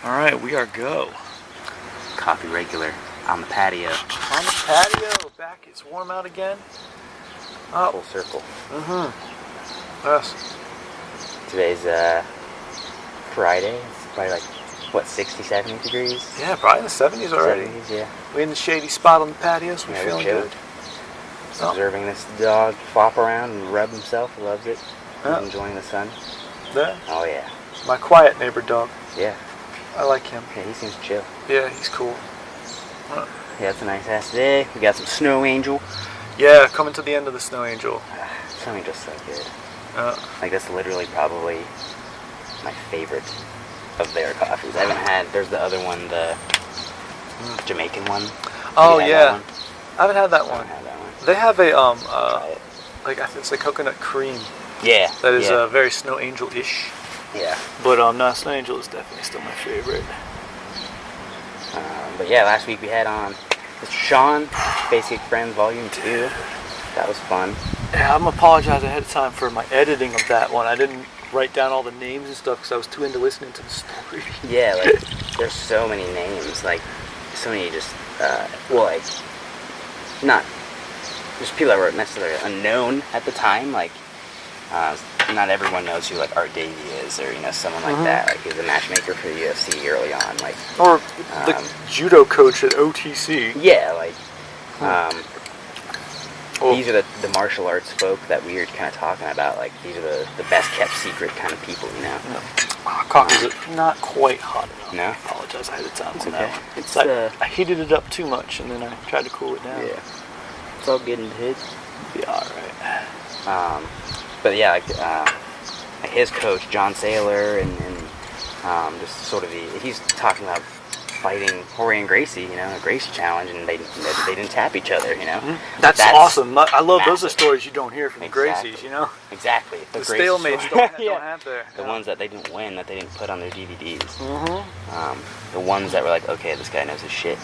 Alright, we are go. Coffee regular on the patio. On the patio, back, it's warm out again. Oh. Full circle. Yes. Today's Friday. It's probably like, what, 60, 70 degrees? Yeah, probably in the 70s already. 70s, yeah. We're in the shady spot on the patio, so we're Yeah, feeling we're good. Just observing this dog flop around and rub himself. He loves it. He's enjoying the sun. Yeah. Oh, yeah. My quiet neighbor dog. Yeah. I like him. Yeah, he seems chill. Yeah, he's cool. Yeah, it's a nice ass day. We got some Snow Angel. Yeah, coming to the end of the Snow Angel. Snow Angel's so good. Uh, That's literally probably my favorite of their coffees. I haven't had, there's the other one, the Jamaican one. Oh, yeah. I haven't had that I one. haven't had that one. They have a, Try it. like, it's like coconut cream. Yeah. That is yeah. very Snow Angel-ish. Yeah. But, no, Snow Angel is definitely still my favorite. But yeah, last week we had on Mr. Sean, Basic Friends Volume 2. That was fun. Yeah, I'm apologize ahead of time for my editing of that one. I didn't write down all the names and stuff because I was too into listening to the story. Yeah, like, there's so many names, like, so many just, well, like, not just people that were necessarily unknown at the time, like, not everyone knows who, like, Art Davie is, or, you know, someone like that. Like, he was a matchmaker for the UFC early on, like... Or the judo coach at OTC. Yeah, like, these are the martial arts folk that we were kind of talking about, like, these are the best-kept secret kind of people, you know? Coffee's not quite hot enough. No? I apologize ahead of time It's on okay. that one. It's, I heated it up too much, and then I tried to cool it down. Yeah. It's all good in the hood. Be alright. But yeah, like his coach, John Saylor, and just sort of he's talking about fighting Rorion Gracie, you know, a Gracie challenge, and they didn't tap each other, you know. That's awesome. I love massive. those are stories you don't hear from the Gracies, you know. Exactly. The Gracie stalemates story. don't have their... The ones that they didn't win, that they didn't put on their DVDs. The ones that were like, okay, this guy knows his shit.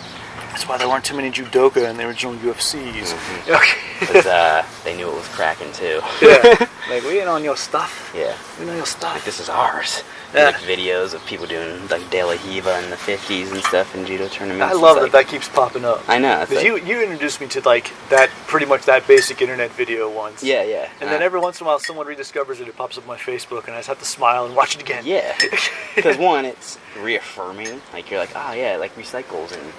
That's why there weren't too many judoka in the original UFCs. Because they knew it was cracking too. Yeah. Like, we ain't on your stuff. Yeah. We know your stuff. Like, this is ours. Yeah. Like videos of people doing like De La Hiva in the 50s and stuff in judo tournaments. I love that keeps popping up. I know. Because you introduced me to like that, pretty much that basic internet video once. Yeah, yeah. And then every once in a while someone rediscovers it, it pops up on my Facebook, and I just have to smile and watch it again. Yeah. Because one, it's reaffirming. Like, you're like, oh yeah, like recycles and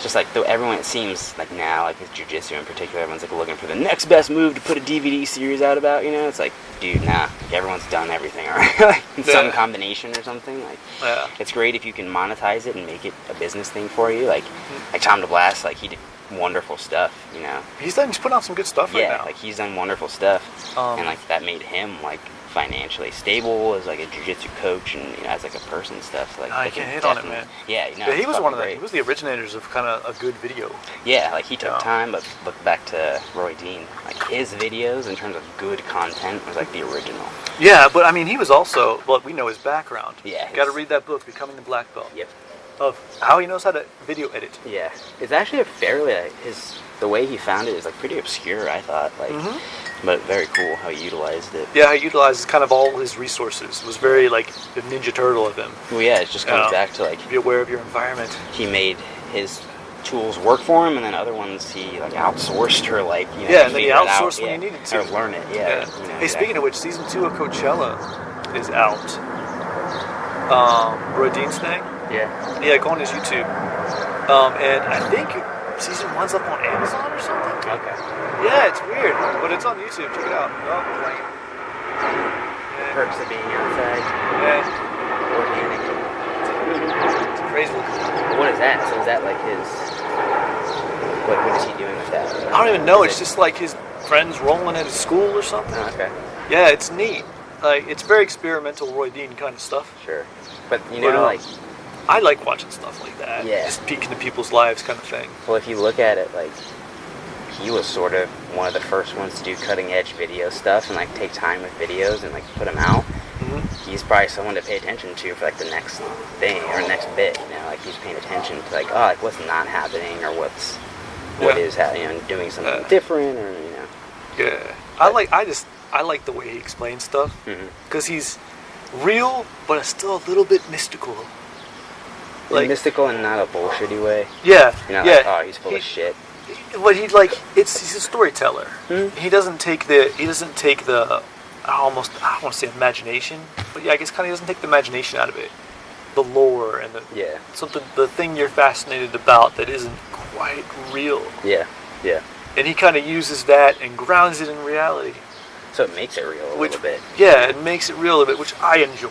just like everyone, it seems like now, like with jiu-jitsu in particular, everyone's like looking for the next best move to put a DVD series out about, you know. It's like, dude, nah, like, everyone's done everything already. Like, in some combination or something. Like, it's great if you can monetize it and make it a business thing for you. Like Tom DeBlass, like, he did wonderful stuff, you know. He's putting out some good stuff right now. Yeah, like he's done wonderful stuff, and like that made him like financially stable as like a jiu-jitsu coach, and you know, as like a person stuff. So, like, I can't hit on it, man. Yeah, you know, he was he was the originators of kind of a good video. Yeah, like he took time, but look back to Roy Dean. Like his videos, in terms of good content, was like the original. Yeah, but I mean, he was also, well, we know his background. Yeah, got to read that book, Becoming the Black Belt. Yep. Of how he knows how to video edit. Yeah, it's actually a fairly the way he found it is like pretty obscure, I thought, like, but very cool how he utilized it. Yeah, he utilized kind of all his resources. It was very like the Ninja Turtle of him. Well, yeah, it just comes back to like be aware of your environment. He made his tools work for him, and then other ones he like outsourced or like, you know, and then he outsourced when he needed to. Or learn it. Yeah. You know, hey, speaking of which, season 2 of Coachella is out. Roy Dean's thing. Yeah, go on his YouTube. And I think season 1's up on Amazon or something. Okay. Yeah, it's weird, but it's on YouTube. Check it out. Perks of being outside. Yeah. Organic. It's crazy looking. What is that? So is that like his... What is he doing with that? I don't even know. It's just like his friends rolling at his school or something. Oh, okay. Yeah, it's neat. Like, it's very experimental Roy Dean kind of stuff. Sure. But, you know, like... I like watching stuff like that. Yeah. Just peek into people's lives kind of thing. Well, if you look at it, like, he was sort of one of the first ones to do cutting-edge video stuff and, like, take time with videos and, like, put them out. He's probably someone to pay attention to for, like, the next thing or next bit, you know? Like, he's paying attention to, like, oh, like, what's not happening or what is happening, you know, doing something different or, you know. Yeah. But I like the way he explains stuff. Because real, but it's still a little bit mystical. Like, mystical and not a bullshitty way. Yeah, You're not yeah. like, oh, he's full of shit. But he's a storyteller. Mm-hmm. He doesn't take the I don't want to say imagination, but yeah, I guess kind of doesn't take the imagination out of it. The lore and the thing you're fascinated about that isn't quite real. Yeah, yeah. And he kind of uses that and grounds it in reality. So it makes it real a little bit. Yeah, it makes it real a bit, which I enjoy.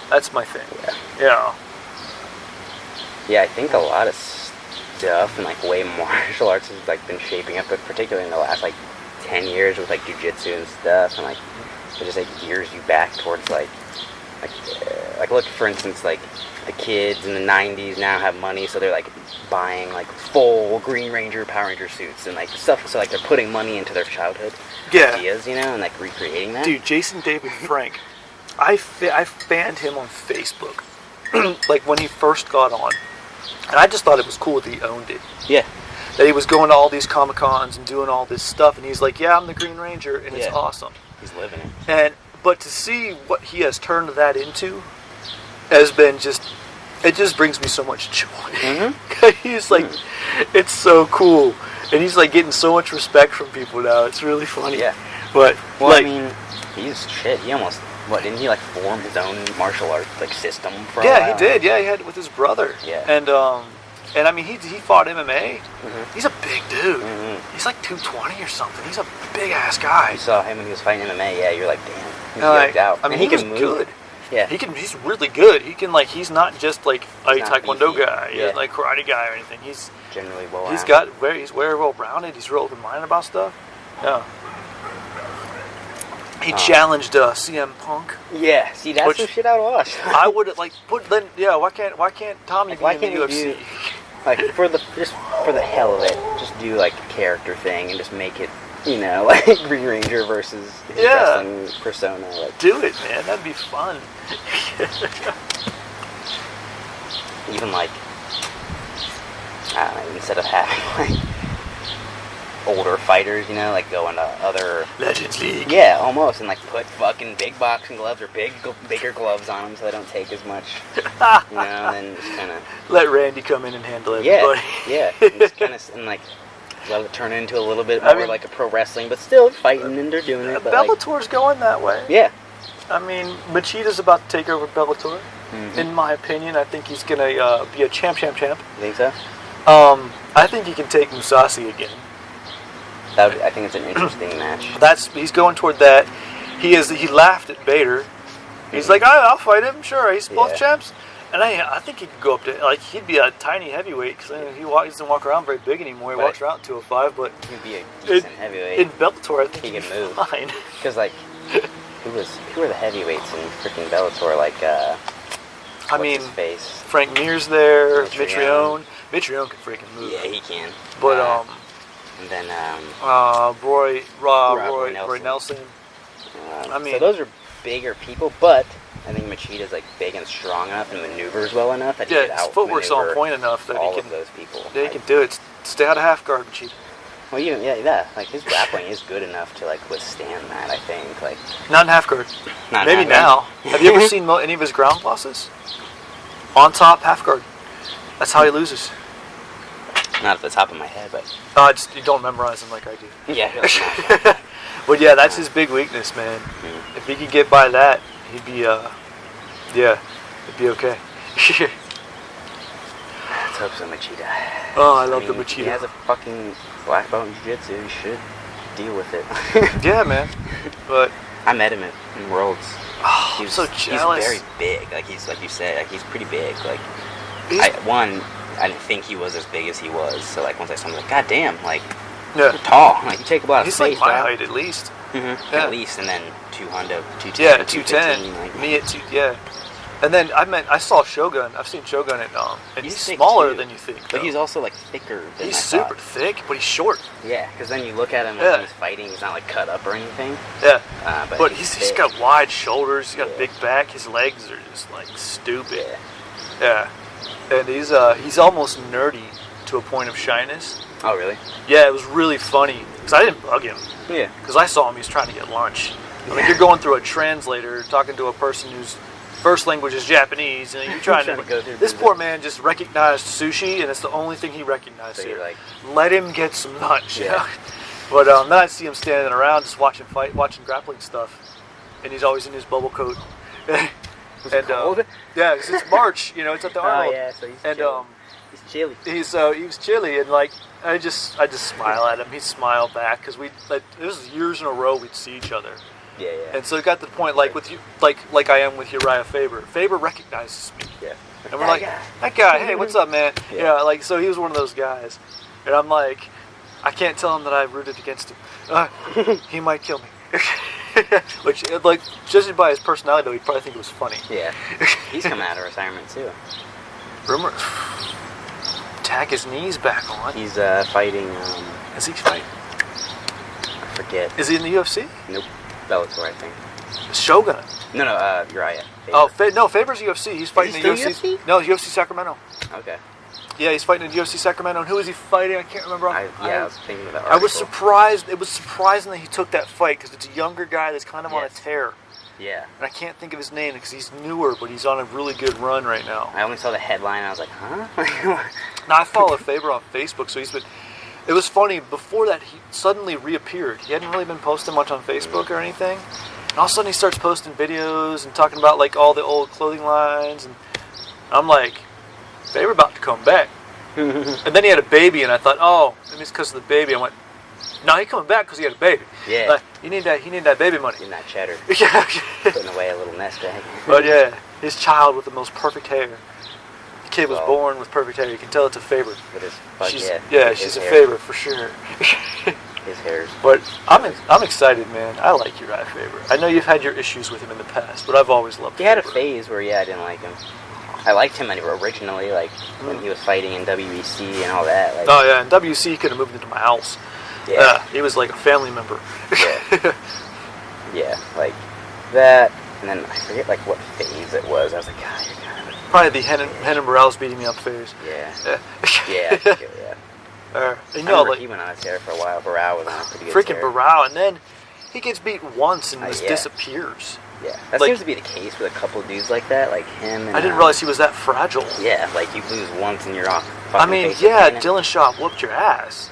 That's my thing. Yeah. Yeah, I think a lot of stuff and like way martial arts has like been shaping up, but particularly in the last like 10 years with like jiu-jitsu and stuff, and like it just like gears you back towards like look, for instance, like the kids in the 90s now have money, so they're like buying like full Green Ranger, Power Ranger suits and like stuff, so like they're putting money into their childhood ideas, you know, and like recreating that. Dude, Jason David Frank, I fanned him on Facebook like when he first got on, and I just thought it was cool that he owned it. Yeah. That he was going to all these Comic-Cons and doing all this stuff, and he's like, yeah, I'm the Green Ranger, and it's awesome. He's living it. But to see what he has turned that into has been it just brings me so much joy. Mm-hmm. He's like, it's so cool. And he's like getting so much respect from people now. It's really funny. Yeah. But, well, like, I mean, he almost, didn't he like form his own martial art like system for a while? Yeah, he did. Yeah, he had it with his brother. Yeah. And I mean, he fought MMA. Mm-hmm. He's a big dude. Mm-hmm. He's like 220 or something. He's a big ass guy. You saw him when he was fighting MMA. Yeah, you're like, damn. He's like, out. I mean, he can was move. good. Yeah. He's really good. He can he's not just like a taekwondo beefy. guy. Yeah. Like karate guy or anything. He's generally well. He's very well rounded. He's real open minded about stuff. Yeah. He challenged CM Punk. Yeah, see, that's some shit I'd watch. I would why can't Tommy be in the UFC? Like for the hell of it, just do like a character thing and just make it, you know, like Green Ranger versus his wrestling persona. Like, do it, man. That'd be fun. Even like, I don't know, instead of having like older fighters, you know, like go into other Legends League. Yeah, almost, and like put fucking big boxing gloves or bigger gloves on them so they don't take as much, you know, and then just kind of let Randy come in and handle everybody. Yeah, just kind of and like let it turn into a little bit more like a pro wrestling, but still fighting and they're doing it. But Bellator's going that way. Yeah. I mean, Machida's about to take over Bellator. Mm-hmm. In my opinion, I think he's gonna be a champ. You think so? I think he can take Mousasi again. I think it's an interesting match. He's going toward that. He laughed at Bader. He's like, I'll fight him. Sure, he's both champs. And I think he could go up to he'd be a tiny heavyweight because he doesn't walk around very big anymore. He walks around 205, but he'd be a decent heavyweight. In Bellator, I think he can move. Fine. Because who were the heavyweights in freaking Bellator? Like his face? Frank Mir's there. Mitrione can freaking move. Yeah, he can. But and then Roy Nelson. So those are bigger people, but I think Machida's like big and strong enough and maneuvers well enough that he could his footwork's on point enough that all he can. Of those people. Yeah, he can do it. Stay out of half guard, Machida. Well, like his grappling is good enough to like withstand that. I think like not in half guard. Maybe now. Have you ever seen any of his ground losses? On top, half guard. That's how he loses. Not at the top of my head, but you don't memorize them like I do. Yeah. But yeah, that's his big weakness, man. Mm. If he could get by that, he'd be it'd be okay. Let's hope so, Machida. Oh, I love the Machida. He has a fucking black belt in jiu-jitsu. He should deal with it. Yeah, man. But I met him in Worlds. Oh, I'm so jealous. He's very big. Like he's like you said. Like he's pretty big. Like I didn't think he was as big as he was. So like once I saw him, like, God damn, like you're tall. Like you take a lot of space. He's like my height at least. Mm-hmm. Yeah. At least, and then 200, 210. Yeah, 210. Like, me at 2. Yeah. And then I saw Shogun. I've seen Shogun and he's smaller than you think. But he's also like thicker than he's super thick, but he's short. Yeah, because then you look at him when he's fighting, he's not like cut up or anything. Yeah. But he's got wide shoulders, he's got a big back, his legs are just like stupid. Yeah. And he's almost nerdy to a point of shyness. Oh, really? Yeah, it was really funny. Because I didn't bug him. Yeah. Because I saw him, he was trying to get lunch. I mean, you're going through a translator, talking to a person whose first language is Japanese, and you're trying to go through this business. poor man just recognized sushi, and it's the only thing he recognized So here. you're like, let him get some lunch, you Yeah. know? But then I see him standing around just watching grappling stuff, and he's always in his bubble coat. was it cold? Yeah, 'cause it's March, you know, it's at the Arnold. Oh yeah, so he's and chilly. He's chilly. he was chilly, and like I just smile at him. He smiled back because it was years in a row we'd see each other. Yeah. And so it got to the point, like with you, like I am with Urijah Faber. Faber recognizes me, Yeah. and we're like, that guy, hey, what's up, man? Yeah. Yeah, like so he was one of those guys, and I'm like, I can't tell him that I rooted against him. He might kill me. Which, like, judging by his personality, though, he'd probably think it was funny. Yeah. He's coming out of retirement too. Rumor, tack his knees back on. He's fighting. Is he fighting? I forget. Is he in the UFC? Nope. Bellator, I think. Shogun. No, Urijah. Faber. Oh, Faber's UFC. He's fighting he the still UFC. UFC? No, UFC Sacramento. Okay. Yeah, he's fighting in UFC Sacramento. And who is he fighting? I can't remember. I was thinking of that. I was surprised. It was surprising that he took that fight because it's a younger guy that's kind of on a tear. Yeah. And I can't think of his name because he's newer, but he's on a really good run right now. I only saw the headline and I was like, huh? Now, I follow Faber on Facebook, so he's been... It was funny, before that, he suddenly reappeared. He hadn't really been posting much on Facebook or anything. And all of a sudden, he starts posting videos and talking about, like, all the old clothing lines. And I'm like, Faber about to come back. And then he had a baby, and I thought, oh, maybe it's because of the baby. I went, no, he's coming back because he had a baby. Yeah. Like, he need that baby money. In that cheddar. Yeah. Putting away a little nest egg. But yeah, his child with the most perfect hair. The kid was born with perfect hair. You can tell it's a Faber. With his, She's a Faber for sure. His hair's. But I'm excited, man. I like Urijah Faber. I know you've had your issues with him in the past, but I've always loved him. He had a phase where I didn't like him. I liked him originally, like when he was fighting in WEC and all that. Like, oh yeah, in WC he could have moved into my house. Yeah. He was like a family member. Yeah. Yeah, like that. And then I forget like what phase it was. I was like, God, you're kind of. Probably the Renan Barrao's beating me up phase. Yeah. Yeah. Yeah. I think yeah. You know, like he went on a tear for a while. Barrao was on a pretty good freaking tear. Barrao, and then he gets beat once and just Yeah. disappears. Yeah, that seems to be the case with a couple dudes like that, like him. And, I didn't realize he was that fragile. Yeah, like you lose once and you're off. I mean, yeah, Dylan Shaw whooped your ass,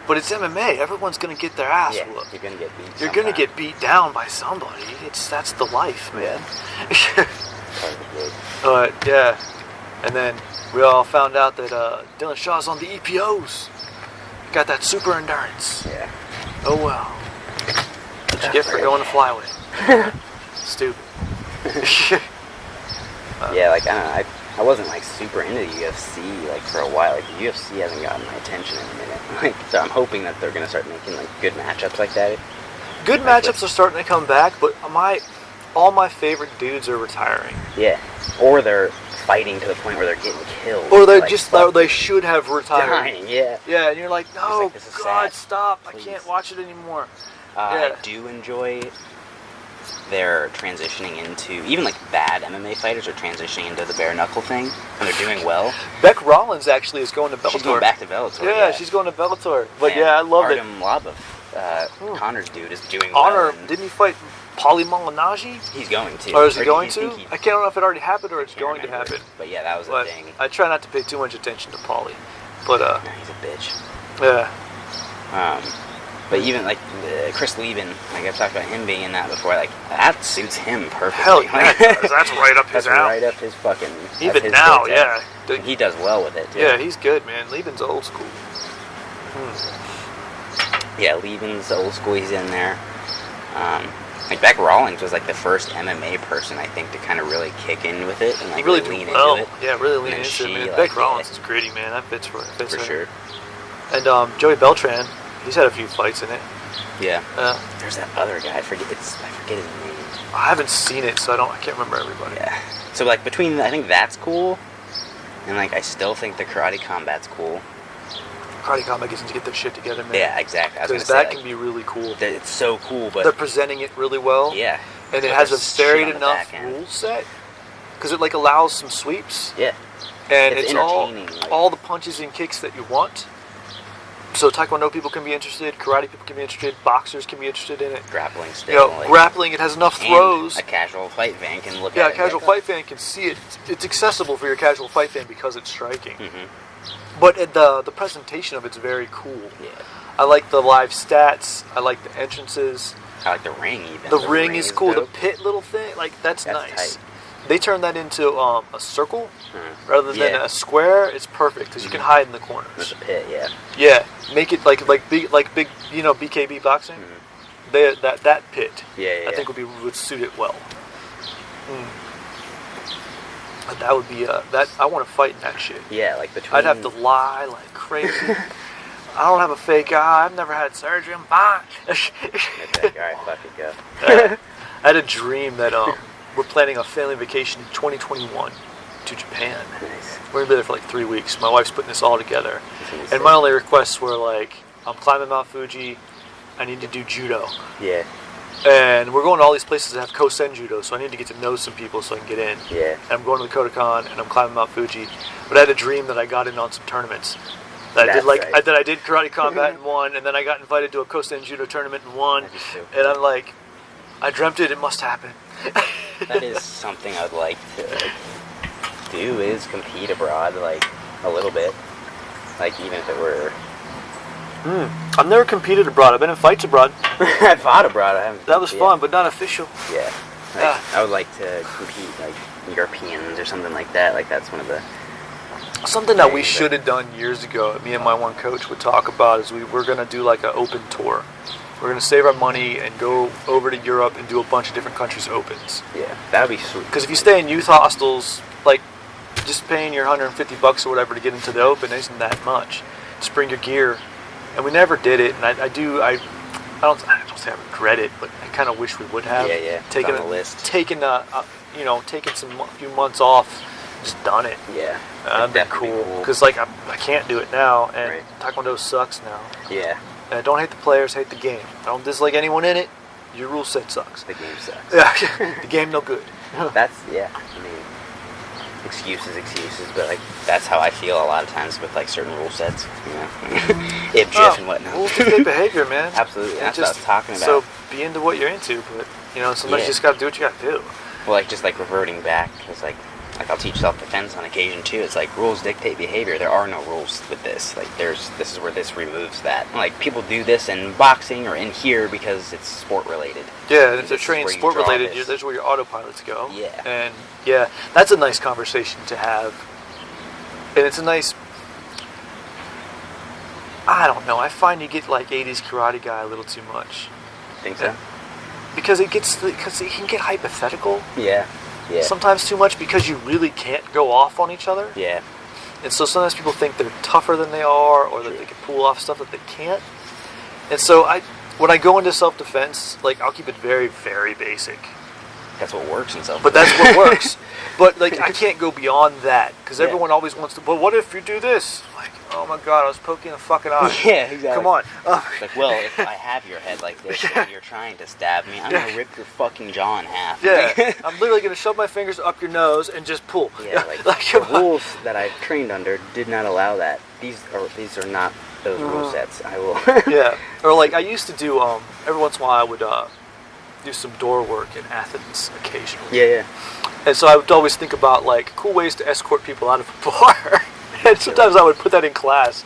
but it's MMA. Everyone's gonna get their ass whooped. You're gonna get beat. You're gonna get beat down by somebody. That's the life, man. But yeah, and then we all found out that Dylan Shaw's on the EPOs. Got that super endurance. Yeah. Oh well. What'd you get for going to flyweight? Stupid. Yeah, like I wasn't like super into the UFC like for a while. Like the UFC hasn't gotten my attention in a minute. Like, so I'm hoping that they're gonna start making like good matchups like that. Good matchups are starting to come back, but all my favorite dudes are retiring. Yeah, or they're fighting to the point where they're getting killed. Or they're like, just they should have retired. dying. Yeah. Yeah, and you're like, no, like, this is God, sad. stop! Please. I can't watch it anymore. I do enjoy their transitioning into, even like bad MMA fighters are transitioning into the bare knuckle thing, and they're doing well. Bec Rawlings actually is going to Bellator. She's going back to Bellator. Yeah, she's going to Bellator. But and yeah, I love it. Artim Lobov, Connor's dude, is doing well. Honor, and didn't he fight Paulie Malignaggi? he's going to. Or is he going I to? think I can't know if it already happened or it's can't going to remember. happen. But yeah, that was a But thing. I try not to pay too much attention to Paulie. But Nah, he's a bitch. yeah. But even like Chris Leban, like I've talked about him being in that before, like that suits him perfectly. Hell yeah, it does. That's right up his That's alley. right up his fucking. Even his now, good yeah. stuff. He does well with it. Too. Yeah, he's good, man. Leban's old school. Yeah, Leban's old school. He's in there. Like Bec Rawlings was like the first MMA person I think to kind of really kick in with it and like He really lean did well. into it. Yeah, really lean And into she, it, man. like, Bec Rawlings is gritty, man. That fits for For her. sure. And Joey Beltran, he's had a few fights in it. Yeah. Uh, There's that other guy. I forget his name. I haven't seen it, so I can't remember everybody. Yeah. So like between I think that's cool, and like I still think the karate combat's cool. Karate Combat gets to get their shit together, man. Yeah, exactly. I was Because gonna that say, can be really cool. like, it's so cool, but They're presenting it really well. yeah. And it But has there's a varied shit on the enough back end. rule set. Because it like allows some sweeps. Yeah. And It's it's all entertaining, like- all the punches and kicks that you want. So Taekwondo people can be interested, karate people can be interested, boxers can be interested in it. Grappling still. You know, grappling, it has enough throws. A casual fight fan can look at it. Yeah, a casual fight fan can see it. It's accessible for your casual fight fan because it's striking. But the presentation of it's very cool. Yeah. I like the live stats. I like the entrances. I like the ring even. The ring is cool. dope. The pit little thing, like that's nice. Tight. They turned that into a circle rather than a square. It's perfect because you can hide in the corners. There's a pit, yeah. Yeah, make it like big BKB Boxing. That pit. I think would suit it well. But that would be that I want to fight in that shit. Yeah, like between. I'd have to lie like crazy. I don't have a fake eye. I've never had surgery. I'm fine. It's like, all right, fuck it, go. I had a dream that we're planning a family vacation in 2021 to Japan. Nice. We're gonna be there for like 3 weeks. My wife's putting this all together, and my only requests were like, I'm climbing Mount Fuji. I need to do judo. Yeah. And we're going to all these places that have Kosen Judo, so I need to get to know some people so I can get in. Yeah. And I'm going to the Kodokan, and I'm climbing Mount Fuji. But I had a dream that I got in on some tournaments. That I did karate combat and won, and then I got invited to a Kosen Judo tournament and won. And I'm like, I dreamt it. It must happen. That is something I'd like to do, is compete abroad, like, a little bit. Like, even if it were... I've never competed abroad. I've been in fights abroad. I fought abroad. I haven't. That was fun, but not official. Yeah. Like, I would like to compete, like, Europeans or something like that. Like, that's one of the... Something that we should have done years ago, me and my one coach would talk about, is we're going to do, like, an open tour. We're going to save our money and go over to Europe and do a bunch of different countries' opens. Yeah, that would be sweet. Because if you stay in youth hostels, like, just paying your $150 or whatever to get into the open isn't that much. Just bring your gear. And we never did it, and I don't say I regret it, but I kind of wish we would have. Yeah. Taken on the list. Taken some few months off, just done it. Yeah. That'd be cool. Because like I can't do it now, and Taekwondo sucks now. Yeah. And I don't hate the players, hate the game. I don't dislike anyone in it. Your rule set sucks. The game sucks. Yeah. The game no good. I mean, excuses, but like that's how I feel a lot of times with like certain rule sets, you know, IPJIF and whatnot. Rules dictate behavior, man. Absolutely, that's what I was talking about. So be into what you're into, but you know, sometimes you just gotta do what you gotta do. Well, like just like reverting back, it's like I'll teach self-defense on occasion too. It's like rules dictate behavior. There are no rules with this. Like this is where this removes that. Like people do this in boxing or in here because it's sport related. Yeah, and if they're trained sport related, that's where your autopilots go. Yeah. And yeah, that's a nice conversation to have. And it's a nice, I don't know, I find you get like 80s karate guy a little too much. Think so? Because it can get hypothetical. Yeah. Yeah. Sometimes too much because you really can't go off on each other. Yeah. And so sometimes people think they're tougher than they are, or that they can pull off stuff that they can't. And so when I go into self-defense, like I'll keep it very, very basic. That's what works in self-defense. But that's what works. But like I can't go beyond that because everyone always wants to. But what if you do this? Like, oh my god, I was poking a fucking eye. Yeah, exactly. Come on. It's like, well, if I have your head like this and you're trying to stab me, I'm gonna rip your fucking jaw in half. Yeah, I'm literally gonna shove my fingers up your nose and just pull. Yeah, like the rules that I've trained under did not allow that. These are not those rule sets. I will. Yeah, or like I used to do. Every once in a while, I would do some door work in Athens occasionally. Yeah. And so I would always think about like cool ways to escort people out of a bar. And sometimes I would put that in class,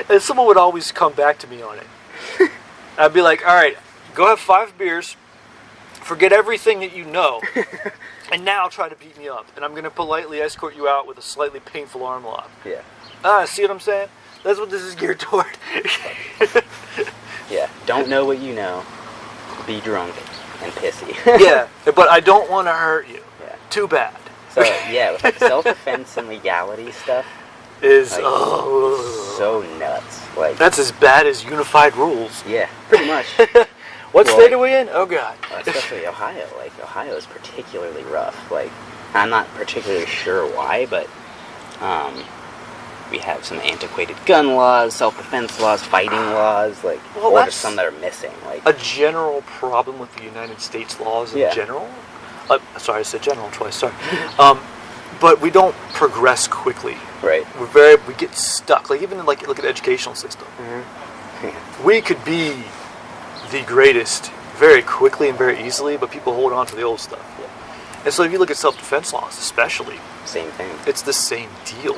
and someone would always come back to me on it. I'd be like, all right, go have 5 beers, forget everything that you know, and now try to beat me up. And I'm going to politely escort you out with a slightly painful arm lock. Yeah. See what I'm saying? That's what this is geared toward. Yeah, don't know what you know. Be drunk and pissy. Yeah, but I don't want to hurt you. Yeah. Too bad. So, yeah, with like self-defense and legality stuff, is like, so nuts. Like that's as bad as unified rules. Yeah, pretty much. What state are we in? Oh god. Especially Ohio. Like Ohio is particularly rough. Like I'm not particularly sure why, but we have some antiquated gun laws, self-defense laws, fighting laws, like or just some that are missing. Like a general problem with the United States laws in general. Sorry, I said general twice. Sorry. But we don't progress quickly. Right. We get stuck. Like even look at the educational system. we could be the greatest very quickly and very easily, but people hold on to the old stuff. Yeah. And so if you look at self-defense laws, especially, Same thing. it's the same deal.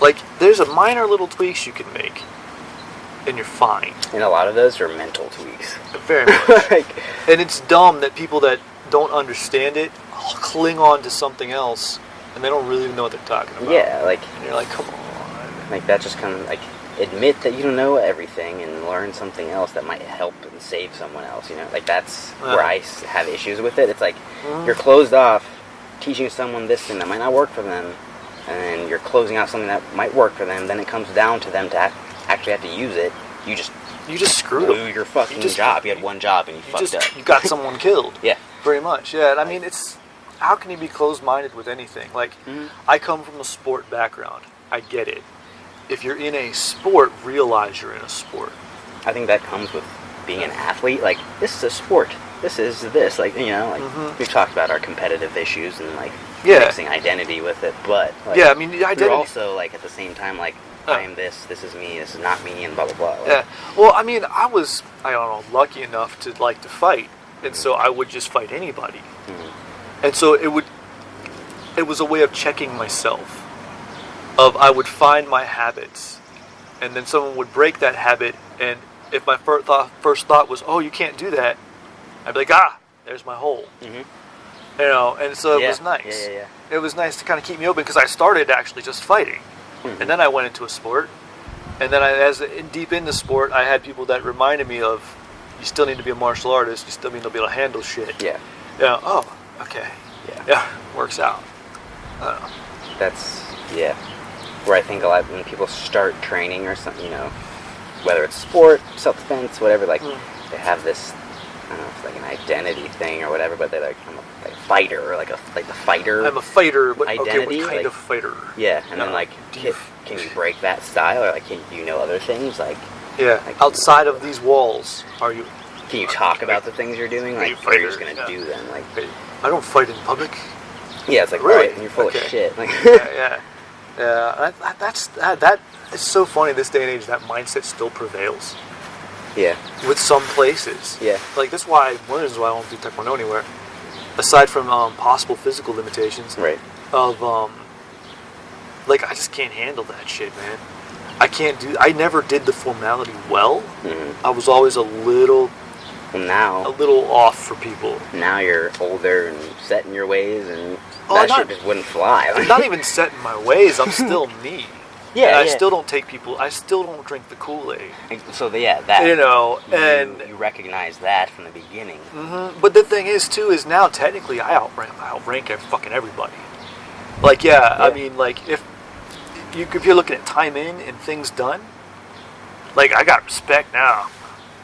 Like, there's a minor little tweaks you can make, and you're fine. And a lot of those are mental tweaks. Very much. And it's dumb that people that don't understand it cling on to something else, and they don't really even know what they're talking about. Yeah, like... And you're like, come on. Like, that just kind of, like, admit that you don't know everything and learn something else that might help and save someone else, you know? Like, that's where I have issues with it. It's like, you're closed off, teaching someone this thing that might not work for them, and then you're closing out something that might work for them, then it comes down to them to actually have to use it. You just screwed blew them. your fucking job. You had one job and you fucked up. You got someone killed. Yeah. Pretty much, yeah. And I mean, how can you be closed-minded with anything? Like, I come from a sport background. I get it. If you're in a sport, realize you're in a sport. I think that comes with being an athlete. Like, this is a sport. This is this. Like, you know, like, we've talked about our competitive issues and, like, mixing identity with it. But, like, yeah, I mean, the identity... you're also, like, at the same time, like, I am this is me, this is not me, and blah, blah, blah. Like, yeah. Well, I mean, I was, I don't know, lucky enough to like to fight. And so I would just fight anybody. And so it was a way of checking myself. I would find my habits, and then someone would break that habit, and if my first thought was, oh, you can't do that, I'd be like, there's my hole. You know, and so it was nice. Yeah. It was nice to kind of keep me open, because I started actually just fighting. And then I went into a sport, and then deep in the sport, I had people that reminded me of, you still need to be a martial artist, you still need to be able to handle shit. Yeah. Yeah. Oh, okay. Yeah. Works out. I don't know. That's, where I think a lot when people start training or something, you know, whether it's sport, self-defense, whatever, like, they have this, I don't know, it's like an identity thing or whatever, but they're like, I'm a fighter, or like the fighter. I'm a fighter, but identity, okay, what kind of fighter? Yeah, and then, like, can you break that style, or, like, can you know other things, like... Yeah, like, outside of these walls, can you talk about the things you're doing, like, or you're just gonna do them, like... I don't fight in public. Yeah, it's like, really? Right, and you're full of shit. Like, yeah. That it's so funny this day and age, that mindset still prevails. Yeah. With some places. Yeah. Like, that's one of the reasons why I won't do Taekwondo anywhere. Aside from possible physical limitations. Right. Of, like, I just can't handle that shit, man. I never did the formality well. I was always a little off for people. Now you're older and set in your ways, and that shit just wouldn't fly. I'm not even set in my ways. I'm still me. Yeah, I still don't take people. I still don't drink the Kool-Aid. So that, you know, and you recognize that from the beginning. But the thing is, too, is now technically I outrank fucking everybody. Like, I mean, like, if you're looking at time in and things done, like, I got respect now,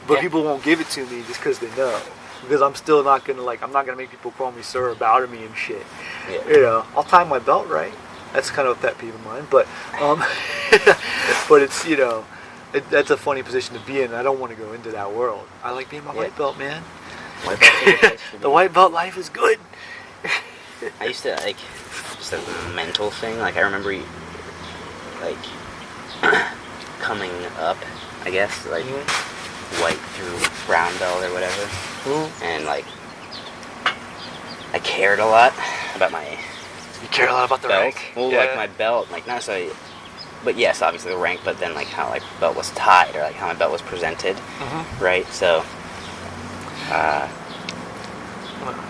but people won't give it to me just because they know. Because I'm still not gonna, like, I'm not gonna make people call me sir or bow to me and shit. Yeah. You know, I'll tie my belt right. That's kind of a pet peeve of mine, but but it's, you know, that's a funny position to be in. I don't want to go into that world. I like being my white belt, man. The white belt life is good. I used to, like, just a mental thing. Like, I remember, like, coming up, I guess, like, white through brown belt or whatever. And, like, I cared a lot about my... You care a lot about the belt. rank? Well, like, my belt, like, not necessarily... But, yes, obviously the rank, but then, like, how, like, belt was tied, or, like, how my belt was presented, right? So,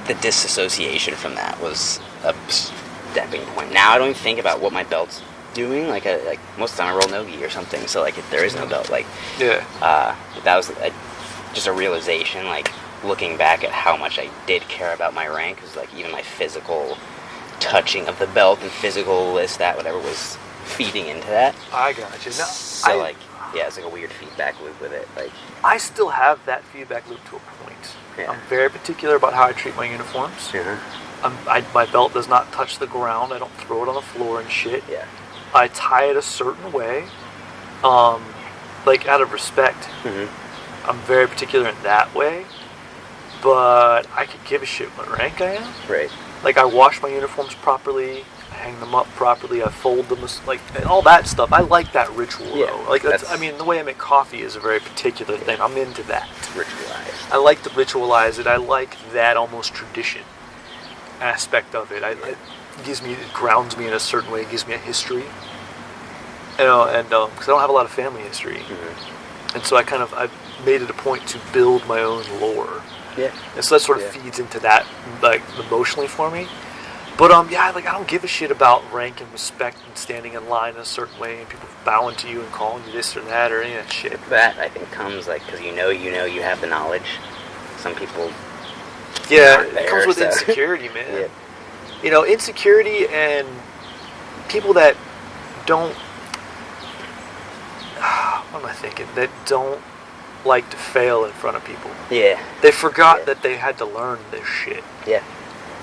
the disassociation from that was a stepping point. Now I don't even think about what my belt's doing. Like most of the time I roll no-gi or something, so, like, if there is no belt, like... that was just a realization, like, looking back at how much I did care about my rank, because, like, even my physical touching of the belt and physical whatever was feeding into that. I got you. No, so, like, it's like a weird feedback loop with it. Like, I still have that feedback loop to a point. Yeah. I'm very particular about how I treat my uniforms. My belt does not touch the ground. I don't throw it on the floor and shit. Yeah. I tie it a certain way, like, out of respect. I'm very particular in that way, but I could give a shit what rank I am. Right. Like, I wash my uniforms properly. I hang them up properly. I fold them, like, and all that stuff. I like that ritual, though. Like, I mean, the way I make coffee is a very particular thing. I'm into that. Ritualized. I like to ritualize it. I like that almost tradition aspect of it. It grounds me in a certain way. It gives me a history. You know, and because I don't have a lot of family history, and so I've made it a point to build my own lore. Yeah. And so that sort of feeds into that, like, emotionally for me. But I don't give a shit about rank and respect and standing in line in a certain way and people bowing to you and calling you this or that or any of that shit. That I think comes like because you have the knowledge. Some people. Yeah, it comes with insecurity, man. Yeah. You know, insecurity and people that don't. What am I thinking? That don't like to fail in front of people. Yeah. They forgot that they had to learn this shit. Yeah.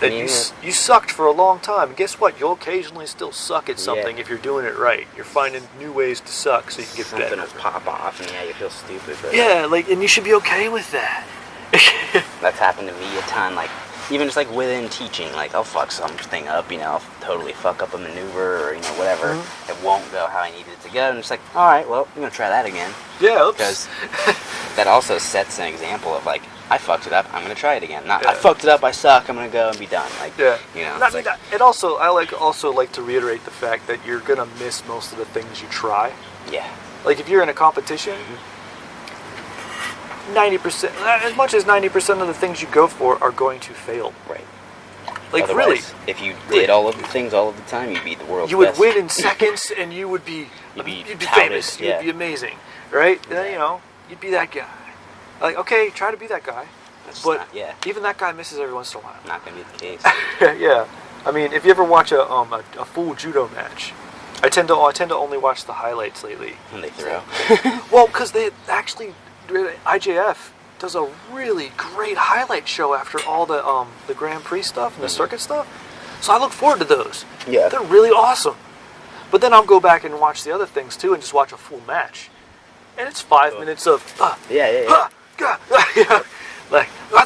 That you sucked for a long time. And guess what? You'll occasionally still suck at something if you're doing it right. You're finding new ways to suck so you can get better. Something will pop off and you feel stupid. But and you should be okay with that. That's happened to me a ton. Like, even just like within teaching, like I'll fuck something up, I'll totally fuck up a maneuver or, whatever. Mm-hmm. It won't go how I need it to go. And it's like, all right, well, I'm going to try that again. Yeah, oops. Because that also sets an example of like, I fucked it up, I'm going to try it again. Not, I fucked it up, I suck, I'm going to go and be done. Like, I also like to reiterate the fact that you're going to miss most of the things you try. Yeah. Like, if you're in a competition, 90%, as much as 90% of the things you go for are going to fail. Right. Like, otherwise, really. If you did all of the things all of the time, you'd be the world's best. You would win in seconds, and you would be, you'd be famous. Yeah. You'd be amazing, right? Yeah. You'd be that guy. Like, okay, try to be that guy. But even that guy misses every once in a while. Not going to be the case. Yeah. I mean, if you ever watch a full judo match, I tend to only watch the highlights lately. When they throw. Well, because they actually, IJF does a really great highlight show after all the Grand Prix stuff and the circuit stuff. So I look forward to those. Yeah. They're really awesome. But then I'll go back and watch the other things too and just watch a full match. And it's 5 minutes of like, got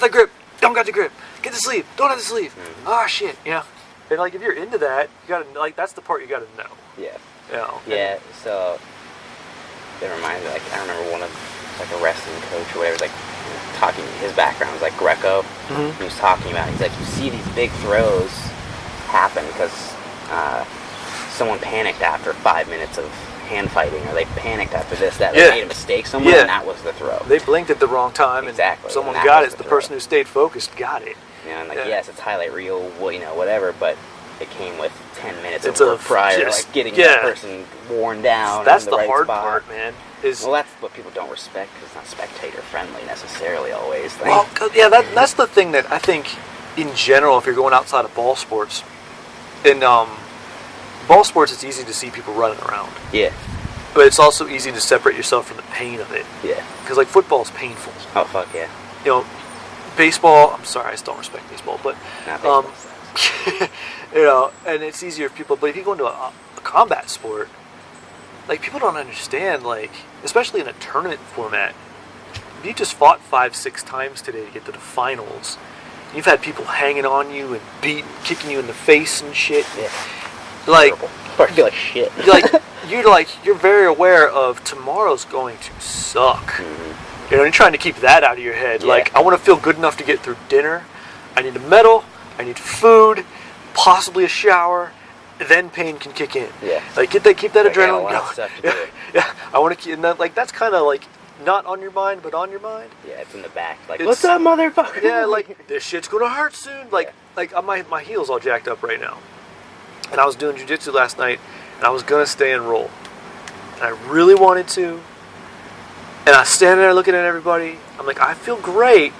the grip, don't got the grip, get the sleeve, don't have the sleeve. Oh shit, And like, if you're into that, you gotta, like, that's the part you gotta know. Yeah. Yeah. So it reminds me, like, I remember one of like a wrestling coach or whatever, like talking. His background was like Greco. Mm-hmm. He was talking about. He's like, you see these big throws happen because someone panicked after 5 minutes of hand fighting, or they panicked after this, that. They made a mistake somewhere, and that was the throw. They blinked at the wrong time, and someone got it. The person who stayed focused got it. And like, yes, it's highlight reel, whatever, but it came with 10 minutes of work prior, like getting that person worn down. That's in the right hard spot. part, man. Well, that's what people don't respect, because it's not spectator friendly necessarily always. Like, well, that's the thing that I think in general, if you're going outside of ball sports, in ball sports, it's easy to see people running around. Yeah. But it's also easy to separate yourself from the pain of it. Yeah. Because, like, football is painful. Oh, fuck yeah. Baseball, I'm sorry, I just don't respect baseball, but, not baseball. and it's easier if people, but if you go into a combat sport, like, people don't understand, like, especially in a tournament format, you just fought 5-6 times today to get to the finals. You've had people hanging on you and kicking you in the face and shit. Yeah. Like, I feel like shit. You're very aware of tomorrow's going to suck. Mm-hmm. You're trying to keep that out of your head. Yeah. Like, I want to feel good enough to get through dinner. I need a medal. I need food, possibly a shower. Then pain can kick in. Yeah. Like, keep that adrenaline going. Yeah. I want to keep, and that's kind of like not on your mind, but on your mind. Yeah, it's in the back. Like, what's up, motherfucker? Yeah, like, this shit's gonna hurt soon. Like, my heel's all jacked up right now. And I was doing jiu-jitsu last night, and I was gonna stay and roll. And I really wanted to. And I was standing there looking at everybody. I'm like, I feel great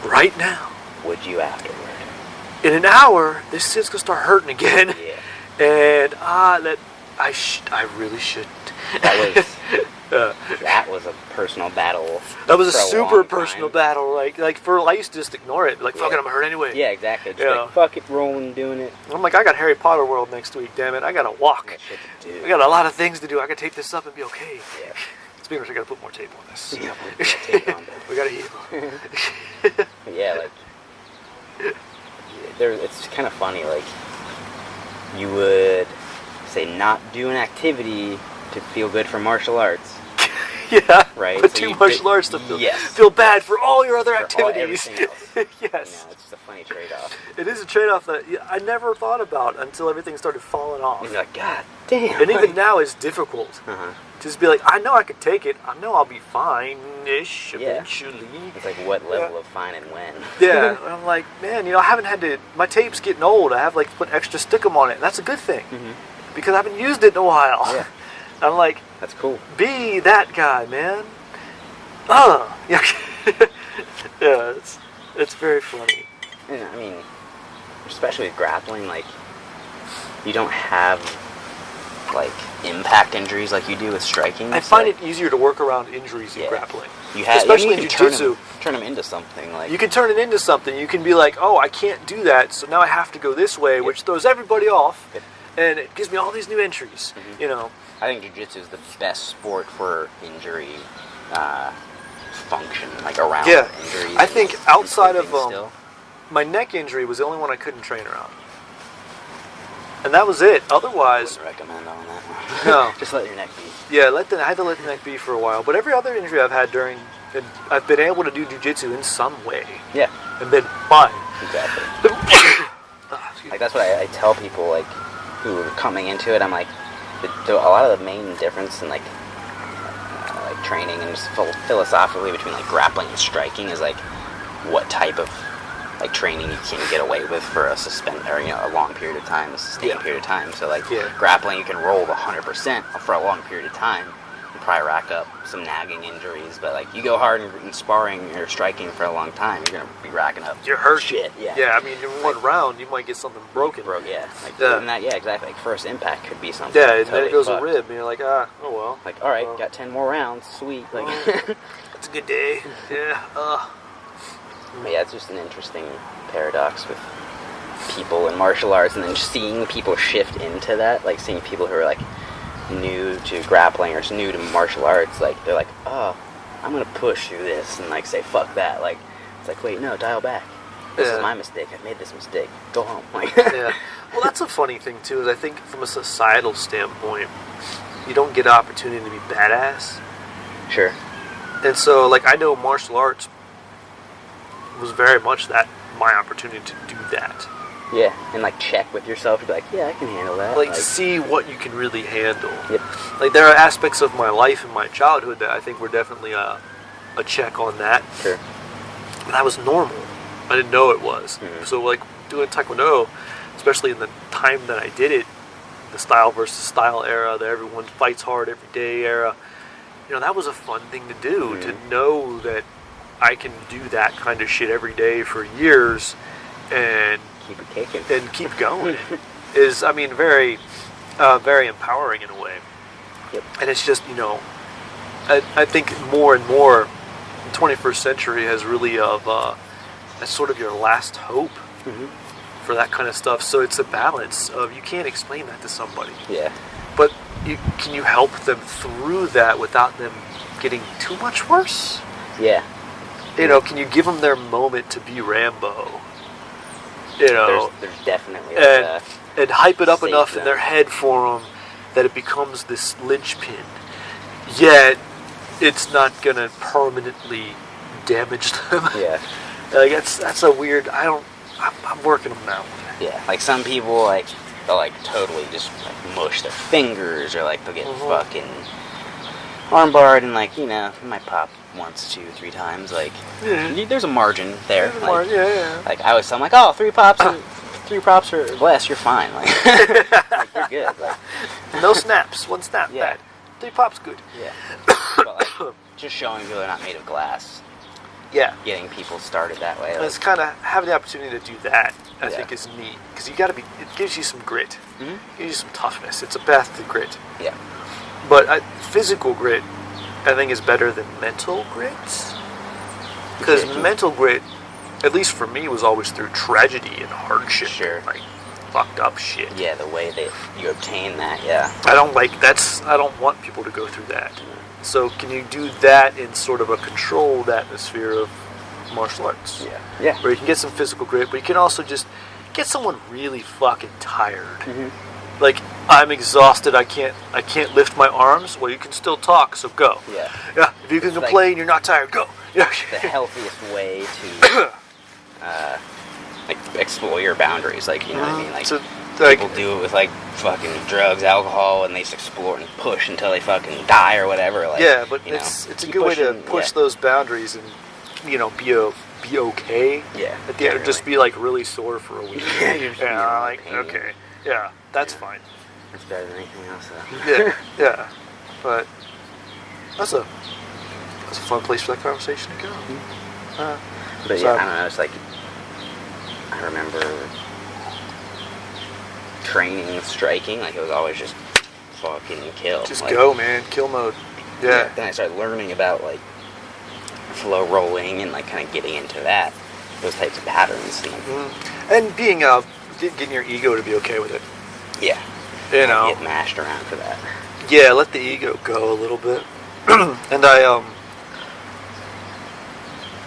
right now. Would you afterward? In an hour, this shit's gonna start hurting again. Yeah. And I really shouldn't. That was a personal battle. That was a super personal battle. Like I used to just ignore it. Like, fuck it, I'm hurt anyway. Yeah, exactly. Just like, fuck it, rolling, doing it. I'm like, I got Harry Potter World next week. Damn it, I gotta walk. I got a lot of things to do. I gotta tape this up and be okay. Yeah. Speaking of which, I gotta put more tape on this. Yeah, put more tape on this. We gotta heal. Yeah, like, it's kind of funny, like, you would say not do an activity to feel good for martial arts. Yeah, right. but So do martial arts to yes. feel bad for all your other For activities. everything else. Yes. You know, it's just a funny trade-off. It is a trade-off that I never thought about until everything started falling off. And you're like, God damn. And even now it's difficult. Uh-huh. Just be like, I know I could take it. I know I'll be fine-ish eventually. It's like what level of fine and when. Yeah. And I'm like, man, I haven't had to, my tape's getting old. I have like to put extra stickum on it. And that's a good thing. Mm-hmm. Because I haven't used it in a while. Yeah. I'm like, that's cool. Be that guy, man. Yeah. Yeah, it's very funny. And, I mean, especially with grappling, like, you don't have, like, impact injuries like you do with striking. I find it easier to work around injuries in grappling. Especially in jiu-jitsu. Turn them into something. Like, you can turn it into something. You can be like, oh, I can't do that, so now I have to go this way, which throws everybody off, and it gives me all these new entries, I think jiu-jitsu is the best sport for injury function, like around injuries. I think outside of still. My neck injury was the only one I couldn't train around, and that was it. Otherwise, I wouldn't recommend on that one. No, just let your neck be. Yeah, I had to let the neck be for a while. But every other injury I've had I've been able to do jiu-jitsu in some way. Yeah, and been fine. Exactly. Like that's what I tell people like who are coming into it. I'm like, a lot of the main difference in like training and just philosophically between like grappling and striking is like what type of like training you can get away with for a a long period of time, a sustained period of time. So like grappling, you can roll 100% for a long period of time and probably rack up some nagging injuries. But like you go hard in sparring or striking for a long time, you're gonna be racking up. You're hurt. Shit. Yeah. Yeah. I mean, in one round, you might get something broken. Yeah. Like that. Yeah. Exactly. Like first impact could be something. Yeah. And totally then it goes fucked. a rib, and you're like, oh well. Like, all right, got 10 more rounds. Sweet. Like, it's a good day. Yeah. But yeah, it's just an interesting paradox with people in martial arts, and then just seeing people shift into that, like seeing people who are like new to grappling or new to martial arts, like they're like, oh, I'm gonna push through this and like say fuck that. Like it's like, wait, no, dial back. This is my mistake. I've made this mistake. Go home. Like, yeah. Well, that's a funny thing too. Is I think from a societal standpoint, you don't get an opportunity to be badass. Sure. And so, like, I know martial arts was very much my opportunity to do that. Yeah, and like check with yourself to be like, yeah, I can handle that. Like see what you can really handle. Yep. Like there are aspects of my life and my childhood that I think were definitely a check on that. Sure. But that was normal. I didn't know it was. Mm-hmm. So like doing Taekwondo, especially in the time that I did it, the style versus style era, the everyone fights hard every day era, that was a fun thing to do, to know that I can do that kind of shit every day for years and keep it kicking and keep going is, I mean, very, very empowering in a way. Yep. And it's just, I think more and more the 21st century has really as sort of your last hope for that kind of stuff. So it's a balance of, you can't explain that to somebody. Yeah. But can you help them through that without them getting too much worse? Yeah. Can you give them their moment to be Rambo? There's definitely and hype it up save enough them. in their head for them that it becomes this linchpin. Yet it's not gonna permanently damage them. Yeah. Like that's a weird. I'm working them now. Yeah. Like some people they'll like totally just like mush their fingers, or like they'll get fucking armbarred and like might pop once, 2, 3 times. Like there's a margin there. Like, like I always tell them like, oh, 3 pops, 3 props or less, you're fine. Like, like you're good. Like no snaps, 1 snap. Yeah. Bad. 3 pops good. Yeah. But like just showing people they're not made of glass. Yeah. Getting people started that way. And Like, it's kind of having the opportunity to do that. I think is neat because you got to be. It gives you some grit. Mm-hmm. It gives you some toughness. It's a path to grit. Yeah. But physical grit, I think, is better than mental grit. Because mental grit, at least for me, was always through tragedy and hardship. Sure. And, like, fucked up shit. Yeah, the way that you obtain that, yeah. I don't want people to go through that. So can you do that in sort of a controlled atmosphere of martial arts? Yeah. Yeah. Where you can get some physical grit, but you can also just get someone really fucking tired. Like, I'm exhausted, I can't lift my arms, well, you can still talk, so go. Yeah. Yeah, if you can complain, you're not tired, go. Yeah. The healthiest way to like explore your boundaries, like, you know what I mean? Like, So, like, people do it with like fucking drugs, alcohol, and they just explore and push until they fucking die or whatever. Like, yeah, but you know, it's a keep good way to pushing, push those boundaries and, you know, be okay. Yeah. At the end, just be like really sore for a week. Yeah, you're just being like, pain. okay. Yeah, that's fine. It's better than anything else, though. Yeah. But that's a fun place for that conversation to go. But So- yeah, I don't know. It's like, I remember training with striking. Like, it was always just fucking kill. Just like, go, man. Kill mode. Yeah. Then I started learning about like flow rolling and like kind of getting into that, those types of patterns. And, like, And being getting your ego to be okay with it. yeah. You know. Get mashed around for that. Yeah, let the ego go a little bit. And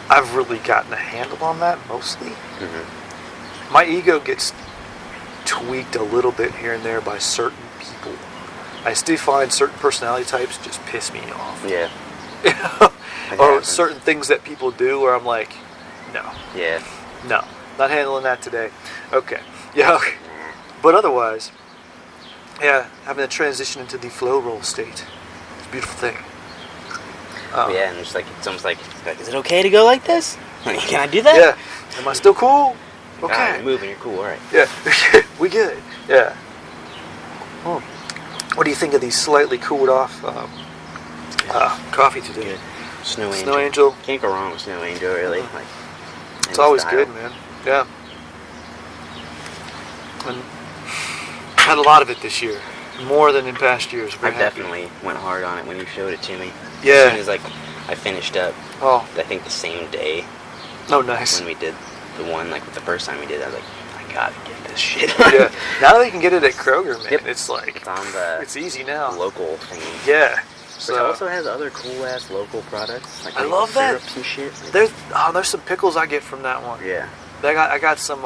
I've really gotten a handle on that mostly. My ego gets tweaked a little bit here and there by certain people. I still find certain personality types just piss me off. Yeah. Or certain things that people do where I'm like, no, Yeah. not handling that today. Okay. Yeah. Okay. But otherwise, yeah, having to transition into the flow roll state. It's a beautiful thing. Yeah, and it's like, it's almost like, is it okay to go like this? Like, can I do that? Yeah. Am I still cool? Like, Okay. you're moving, you're cool, alright. Yeah. We good. Yeah. What do you think of the slightly cooled off coffee today? Good. Snow Angel. Snow Angel. Can't go wrong with Snow Angel, really. Like, It's any always style. good, man. Yeah. And had a lot of it this year. More than in past years. We're I happy. definitely went hard on it when you showed it to me. Yeah. As soon as like I finished up, Oh, I think the same day no, nice. when we did the one, like the first time we did, I was like, I gotta get this shit. Yeah. Now that you can get it at Kroger, man, Yep. it's like It's on the it's easy now. local thing. Yeah. Which So also has other cool ass local products. Like I maple love that. syrups and shit. there's some pickles I get from that one. Yeah. I got some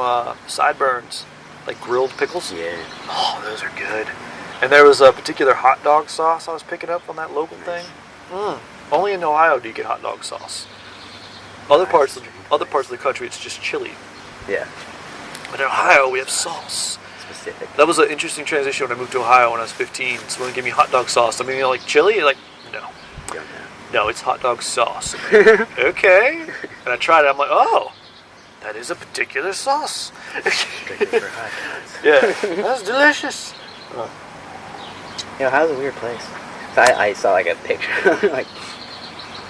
sideburns, like grilled pickles. Yeah. Oh, those are good. And there was a particular hot dog sauce I was picking up on that local thing. Only in Ohio do you get hot dog sauce. Other parts of the country, it's just chili. Yeah. But in Ohio, we have sauce. Specific. That was an interesting transition when I moved to Ohio when I was 15. Someone gave me hot dog sauce. I mean, you know, like chili? You're like, no. You don't know. No, it's hot dog sauce. I'm like, okay. And I tried it. I'm like, oh, that is a particular sauce. Strictly for hot dogs. Yeah, that's delicious. You know, Ohio's a weird place. So I saw like a picture, like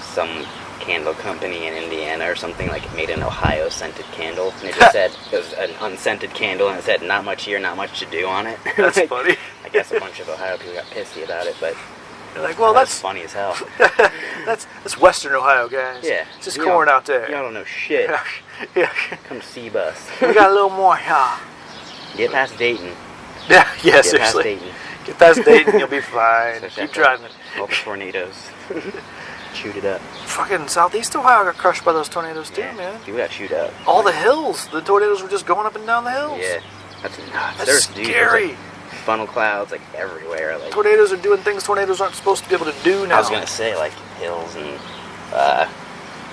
some candle company in Indiana or something, like made an Ohio scented candle, and it just said, it was an unscented candle, and it said not much here, not much to do on it. That's Like, funny. I guess a bunch of Ohio people got pissy about it, but You're like, well, that's funny as hell. that's Western Ohio, guys. Yeah. It's just Y'all- corn out there. Y'all don't know shit. Yeah. Come see us. We got a little more, yeah. Get past Dayton. Yeah, Get past seriously. Dayton. Get past Dayton, you'll be fine. Especially Keep after driving. All the tornadoes. Chewed it up. Fucking Southeast Ohio got crushed by those tornadoes too, Yeah. man. Dude, we got chewed up. All the hills, the tornadoes were just going up and down the hills. Yeah. That's nuts. That's There's scary. like, funnel clouds like everywhere. Like, Tornadoes are doing things tornadoes aren't supposed to be able to do now. I was gonna say, like, hills and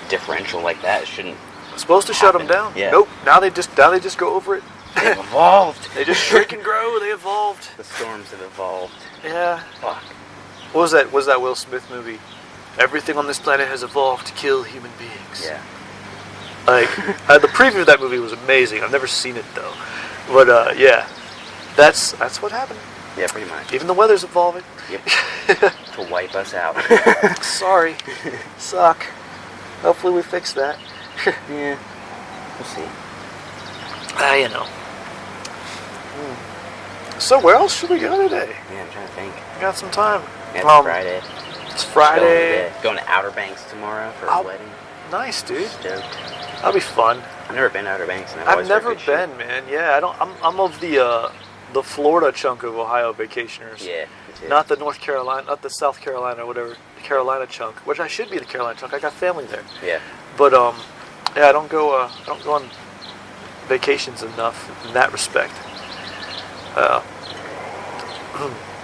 differential like that shouldn't. Supposed to shut them happen. down. Yeah. Nope. Now they just go over it. They've evolved. They just shrink and grow. They evolved. The storms have evolved. Yeah. Fuck. What was that? What was that Will Smith movie? Everything on this planet has evolved to kill human beings. Yeah. Like the preview of that movie was amazing. I've never seen it though, but yeah, that's what happened. Yeah, pretty much. Even the weather's evolving. Yep. To wipe us out. Sorry, suck. Hopefully we fix that. Yeah. We'll see. You know. So where else should we go today? Yeah, I'm trying to think. We got some time. Yeah, it's Friday. It's Friday. Going to Outer Banks tomorrow for a wedding. Nice, dude. Stoked. That'll be fun. I've never been to Outer Banks, and I've I've always heard never good been, man. Yeah, I don't. I'm of the Florida chunk of Ohio vacationers. shit. Yeah, me too. Not the North Carolina, not the South Carolina, whatever, the Carolina chunk, which I should be the Carolina chunk. I got family there. Yeah. But yeah, I don't go on vacations enough in that respect.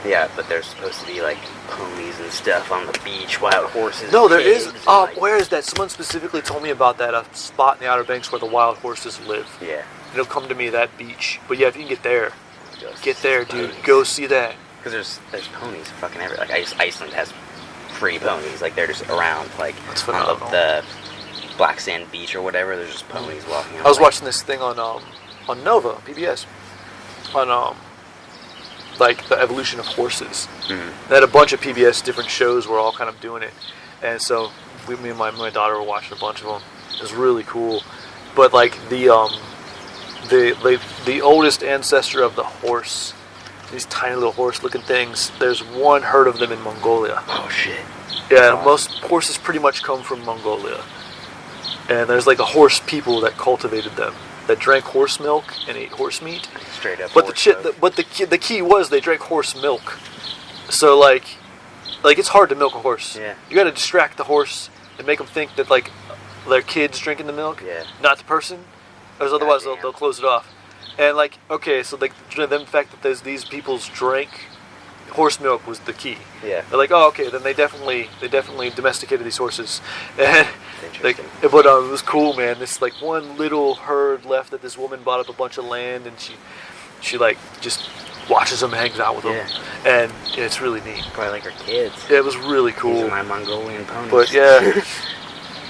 Yeah, but there's supposed to be like ponies and stuff on the beach, wild horses. No, there is. Like, where is that? Someone specifically told me about that, a spot in the Outer Banks where the wild horses live. Yeah. It'll come to me, that beach. But yeah, if you can get there, dude. Ponies. Go see that. Because there's ponies fucking everywhere. Like Iceland has free ponies. Like they're just around, like That's on phenomenal. the Black Sand Beach or whatever. There's just ponies walking. I was watching this thing on Nova, PBS, on like the evolution of horses. Mm-hmm. They had a bunch of PBS different shows were all kind of doing it, and so me and my daughter were watching a bunch of them. It was really cool, but like the oldest ancestor of the horse, these tiny little horse-looking things. There's one herd of them in Mongolia. Oh shit! Yeah, Awesome. most horses pretty much come from Mongolia, and there's like the horse people that cultivated them, that drank horse milk and ate horse meat. Straight up. But horse the key was they drank horse milk. So like it's hard to milk a horse. Yeah. You got to distract the horse and make them think that like their kid's drinking the milk, Yeah. not the person, because otherwise Goddamn. they'll close it off. And like okay, so like the fact that these people's drank horse milk was the key. Yeah. They're like, oh okay, then they definitely domesticated these horses. And like, Interesting. but it was cool, man. This like one little herd left that this woman bought up a bunch of land, and she like just watches them, hangs out with them, Yeah. and it's really neat. Probably like her kids. Yeah, it was really These cool. are my Mongolian ponies. But yeah,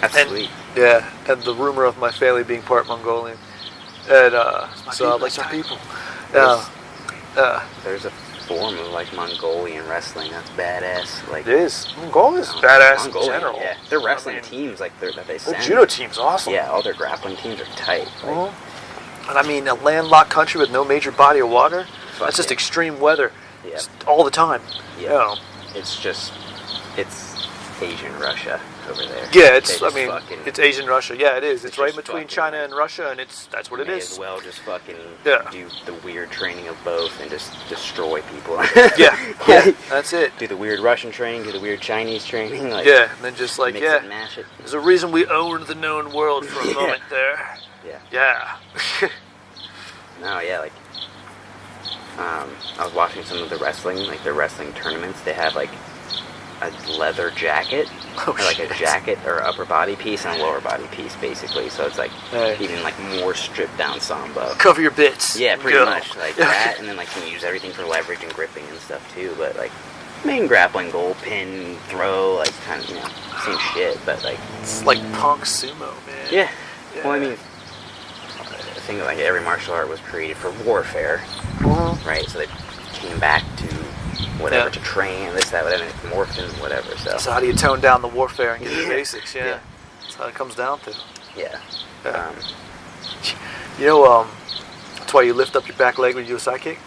That's and, sweet. yeah, and the rumor of my family being part Mongolian, and so I like my people. There's a form of like Mongolian wrestling that's badass. Like It is. Mongolia's badass in Mongolian, general. yeah. Their wrestling I mean, teams that they their send. judo team's awesome. Yeah, all their grappling teams are tight. Like, And I mean, a landlocked country with no major body of water, that's just yeah. extreme weather. Yeah. Just all the time. Yeah. You know. It's Asian Russia over there. Yeah, it's They just it's Asian Russia. Yeah, it is. It's right just between fucking- China and Russia, and that's what it may is. as well just fucking Yeah. do the weird training of both and just destroy people. Yeah, yeah, that's it. Do the weird Russian training, do the weird Chinese training. Like, Yeah, and then just like, mix yeah, it and mash it. there's a reason we owned the known world for a moment there. Yeah. Yeah. No, yeah, like, I was watching some of the wrestling, like the wrestling tournaments. They have like a leather jacket, Oh, or like a shit. jacket or upper body piece and a lower body piece, basically. So it's like Hey. even like more stripped down sambo. Cover your bits. Yeah, pretty Go. much like that, and then like can use everything for leverage and gripping and stuff too. But like main grappling, goal, pin, throw, like kind of same shit. But like It's like punk sumo, man. yeah. Yeah. Well, I mean, I think like every martial art was created for warfare, right? So they came back to whatever Yeah. to train, this, that, whatever, and it morphed into whatever. So So how do you tone down the warfare and get the Yeah. basics? Yeah. Yeah. That's how it comes down to. yeah. Yeah. You know, that's why you lift up your back leg when you do a side kick.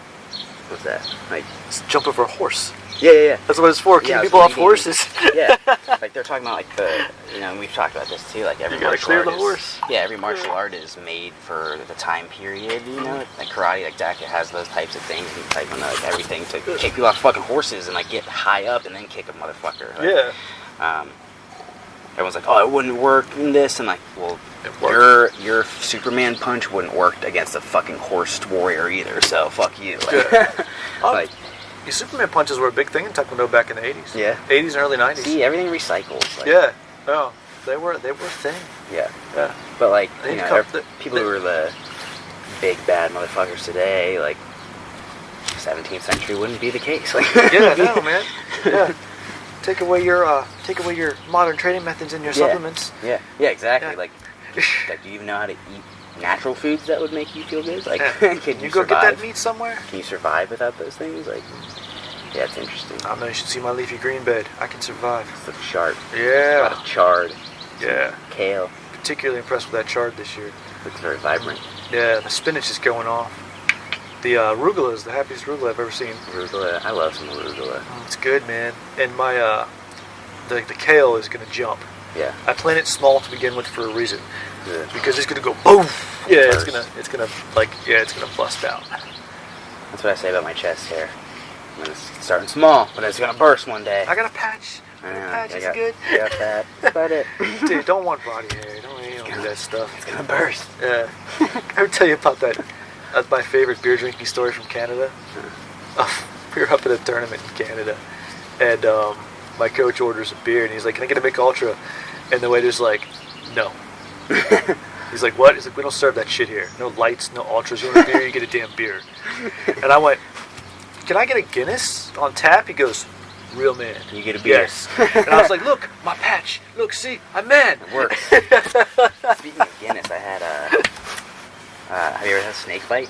What's that? Like It's jump over a horse. yeah. That's what it's for. Keeping Yeah, I was people off reading- horses. Yeah, like they're talking about like the, and we've talked about this too. Like every You gotta martial clear art the is, horse. yeah, every martial art is made for the time period. Like karate, like Daka has those types of things, and like everything to kick people off fucking horses and like get high up and then kick a motherfucker. Like, Yeah. Everyone's like, oh, it wouldn't work in this, and like, well, It worked. your Superman punch wouldn't work against a fucking horse warrior either. So fuck you. Like, Yeah. like Your Superman punches were a big thing in Taekwondo back in the 80s. Yeah. 80s and early 90s. see, everything recycles. Like, Yeah. Oh, they were a thing. Yeah. Yeah. But like, They you know, come- the- people who are the big bad motherfuckers today, like 17th century wouldn't be the case. Like, Yeah, no, man. Yeah. Take away your modern training methods and your supplements. Yeah, exactly. Yeah. Like, do you even know how to eat natural foods that would make you feel good? Like, Yeah. can you go survive? get that meat somewhere? Can you survive without those things? Like, yeah, it's interesting. I know you should see my leafy green bed. I can survive. It's like sharp. A lot Yeah. of chard. Yeah. Kale. Particularly impressed with that chard this year. Looks very vibrant. Yeah, the spinach is going off. The arugula is the happiest arugula I've ever seen. Arugula. I love some arugula. It's good, man. And my the kale is gonna jump. Yeah. I plant it small to begin with for a reason, Good. because it's gonna go boom. Yeah, Burst. it's gonna bust out. That's what I say about my chest hair. When it's starting small, but it's gonna burst one day. I got a patch. I know. Patch I is got, good. I got that. That's about it. Dude, don't want body hair. Don't. It's gonna do that stuff. It's gonna burst. Yeah. I ever tell you about that? That's my favorite beer drinking story from Canada. We were up at a tournament in Canada, and my coach orders a beer, and he's like, "Can I get a Mick Ultra?" And the waiter's like, "No." He's like, "What?" He's like, "We don't serve that shit here. No lights, no ultras. You want a beer, you get a damn beer." And I went, "Can I get a Guinness on tap?" He goes, "Real man. You get a beer." Yes. And I was like, "Look, my patch. Look, see, I'm man." It works. Speaking of Guinness, I had have you ever had a snake bite?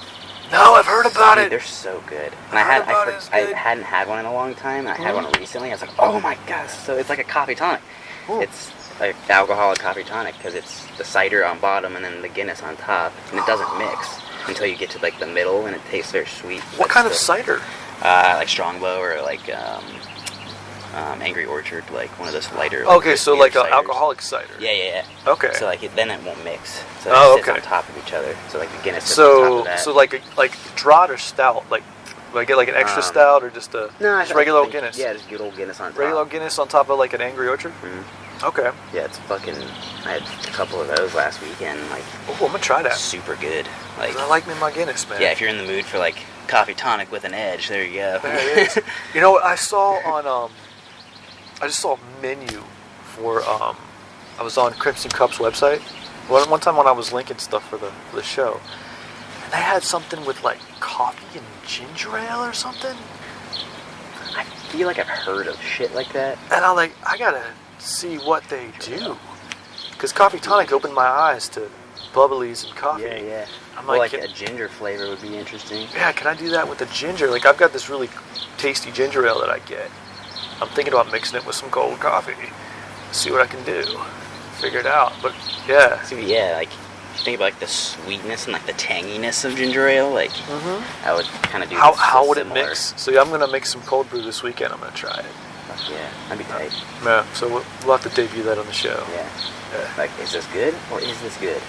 No, I've heard about Dude, it. they're so good. And I hadn't had one in a long time. And I had one recently. I was like, oh my god! So it's like a coffee tonic. Ooh. It's like alcoholic coffee tonic because it's the cider on bottom and then the Guinness on top, and it doesn't mix until you get to like the middle, and it tastes very sweet. What kind of cider? Like Strongbow or like Angry Orchard, like one of those lighter. Okay, so like an ciders. alcoholic cider. Yeah. Okay. So like then it won't mix. So Oh, it sits okay. on top of each other. So like the Guinness sits on top of that. So like draught or stout? Like, do I get like an extra stout or just a just regular old Guinness? Yeah, just good old Guinness on top. Regular old Guinness on top of like an Angry Orchard? Mm-hmm. Okay. Yeah, it's fucking. I had a couple of those last weekend. Like, Oh, I'm gonna try that. super good. Like, I like me my Guinness, man. yeah, if you're in the mood for like coffee tonic with an edge, there you go. There it is. You know what I saw on I just saw a menu for I was on Crimson Cup's website one time when I was linking stuff for the show, and they had something with like coffee and ginger ale or something, I feel like I've heard of shit like that. and I'm like, I gotta see what they do, because coffee tonic opened my eyes to bubblies and coffee. Yeah. I'm Well, like, like a ginger flavor would be interesting. yeah, can I do that with the ginger? Like, I've got this really tasty ginger ale that I get. I'm thinking about mixing it with some cold coffee. See what I can do. Figure it out. But, yeah. So yeah, like if you think about like the sweetness and like the tanginess of ginger ale, like I would kind of do. How would it similar. mix? So I'm going to make some cold brew this weekend. I'm going to try it. Fuck yeah, that'd be tight. Yeah, so we'll have to debut that on the show. Yeah. Yeah. Like, is this good or is this good?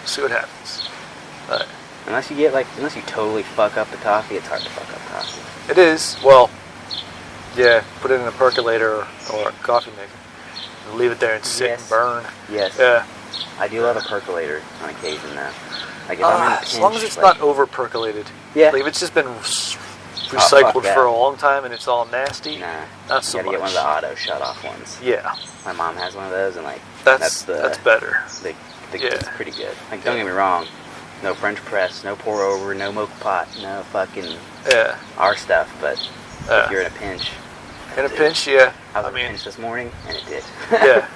See what happens. All right. Unless you totally fuck up the coffee, it's hard to fuck up coffee. It is. Well, yeah, put it in a percolator or a coffee maker. And leave it there and sit and burn. Yes. Yeah. I do love a percolator on occasion, though. Like if I'm in a pinch, as long as it's like, not over percolated. Yeah. Like if it's just been fuck recycled that. for a long time and it's all nasty. Nah. Not so you gotta much. get one of the auto shut-off ones. Yeah. My mom has one of those, and like That's the better. yeah. It's pretty good. Like, don't get me wrong, no French press, no pour over, no mocha pot, no fucking our stuff. But if you're in a pinch, in a pinch, yeah. I was in a pinch this morning, and it did. Yeah,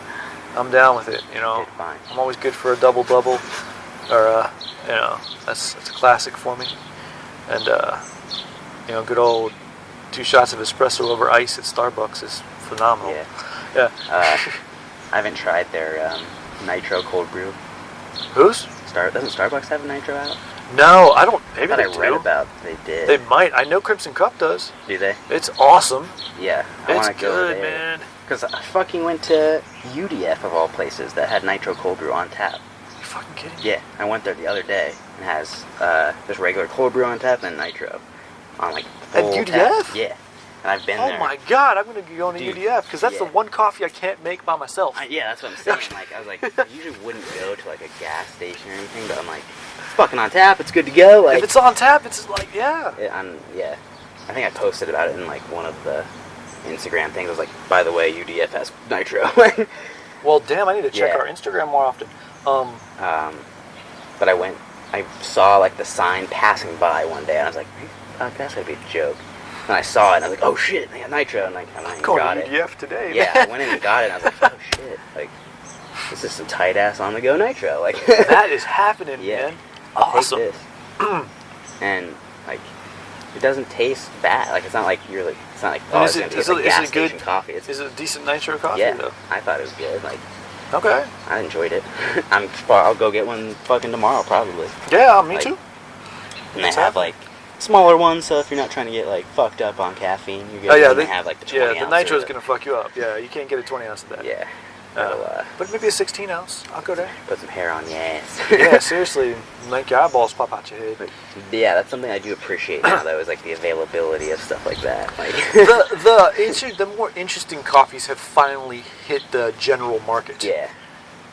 I'm down with it. You know, It did fine. I'm always good for a double, or you know, that's a classic for me. And you know, good old 2 shots of espresso over ice at Starbucks is phenomenal. Yeah. Yeah. I haven't tried their nitro cold brew. Whose? Doesn't Starbucks have a nitro out? No, I don't. Maybe I they thought I read do. about they did. They might. I know Crimson Cup does. Do they? It's awesome. Yeah. I It's want to go good, there. man. Because I fucking went to UDF of all places that had nitro cold brew on tap. You fucking kidding me? Yeah, I went there the other day and has there's regular cold brew on tap and nitro on like full At tap. UDF? Yeah, and I've been Oh there. my god, I'm gonna be going to Dude, UDF because that's the yeah. one coffee I can't make by myself. Yeah, that's what I'm saying. Like I was like, I usually wouldn't go to like a gas station or anything, but I'm like, it's fucking on tap. It's good to go. Like if it's on tap, it's like yeah. yeah. I think I posted about it in like one of the Instagram things. I was like, by the way, UDF has nitro. Well, damn, I need to check Yeah. our Instagram more often. But I saw like the sign passing by one day, and I was like, that's gotta be a joke. And I saw it, and I was like, oh shit, they got nitro, and like I went and Going got to it. UDF today. Yeah, man. I went in and got it, and I was like, oh shit, like this is some tight ass on the go nitro, like That is happening, yeah. man. I'll Awesome. take this. And like, it doesn't taste bad. Like it's not like you're like it's not like And it's gonna taste like gas station coffee. It's Is it a decent nitro coffee yeah, though? I thought it was good. Like Okay. I enjoyed it. I'll go get one fucking tomorrow probably. Yeah, me Like, too. And they What's have happening? like smaller ones, so if you're not trying to get like fucked up on caffeine, you're good. Oh yeah, they have like the 20 yeah, the ounce nitro's or gonna fuck you up. Yeah, you can't get a 20 ounce of that. yeah. But maybe a 16 ounce. I'll go there. Put some hair on your ass. Yeah, seriously, make your eyeballs pop out your head. But, yeah, that's something I do appreciate now, though, is like the availability of stuff like that. Like The more interesting coffees have finally hit the general market. yeah,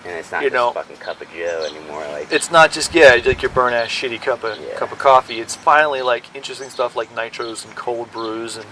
And it's not you just know, a fucking cup of Joe anymore. Like it's not just like your burn ass shitty cup of coffee. It's finally like interesting stuff like nitros and cold brews and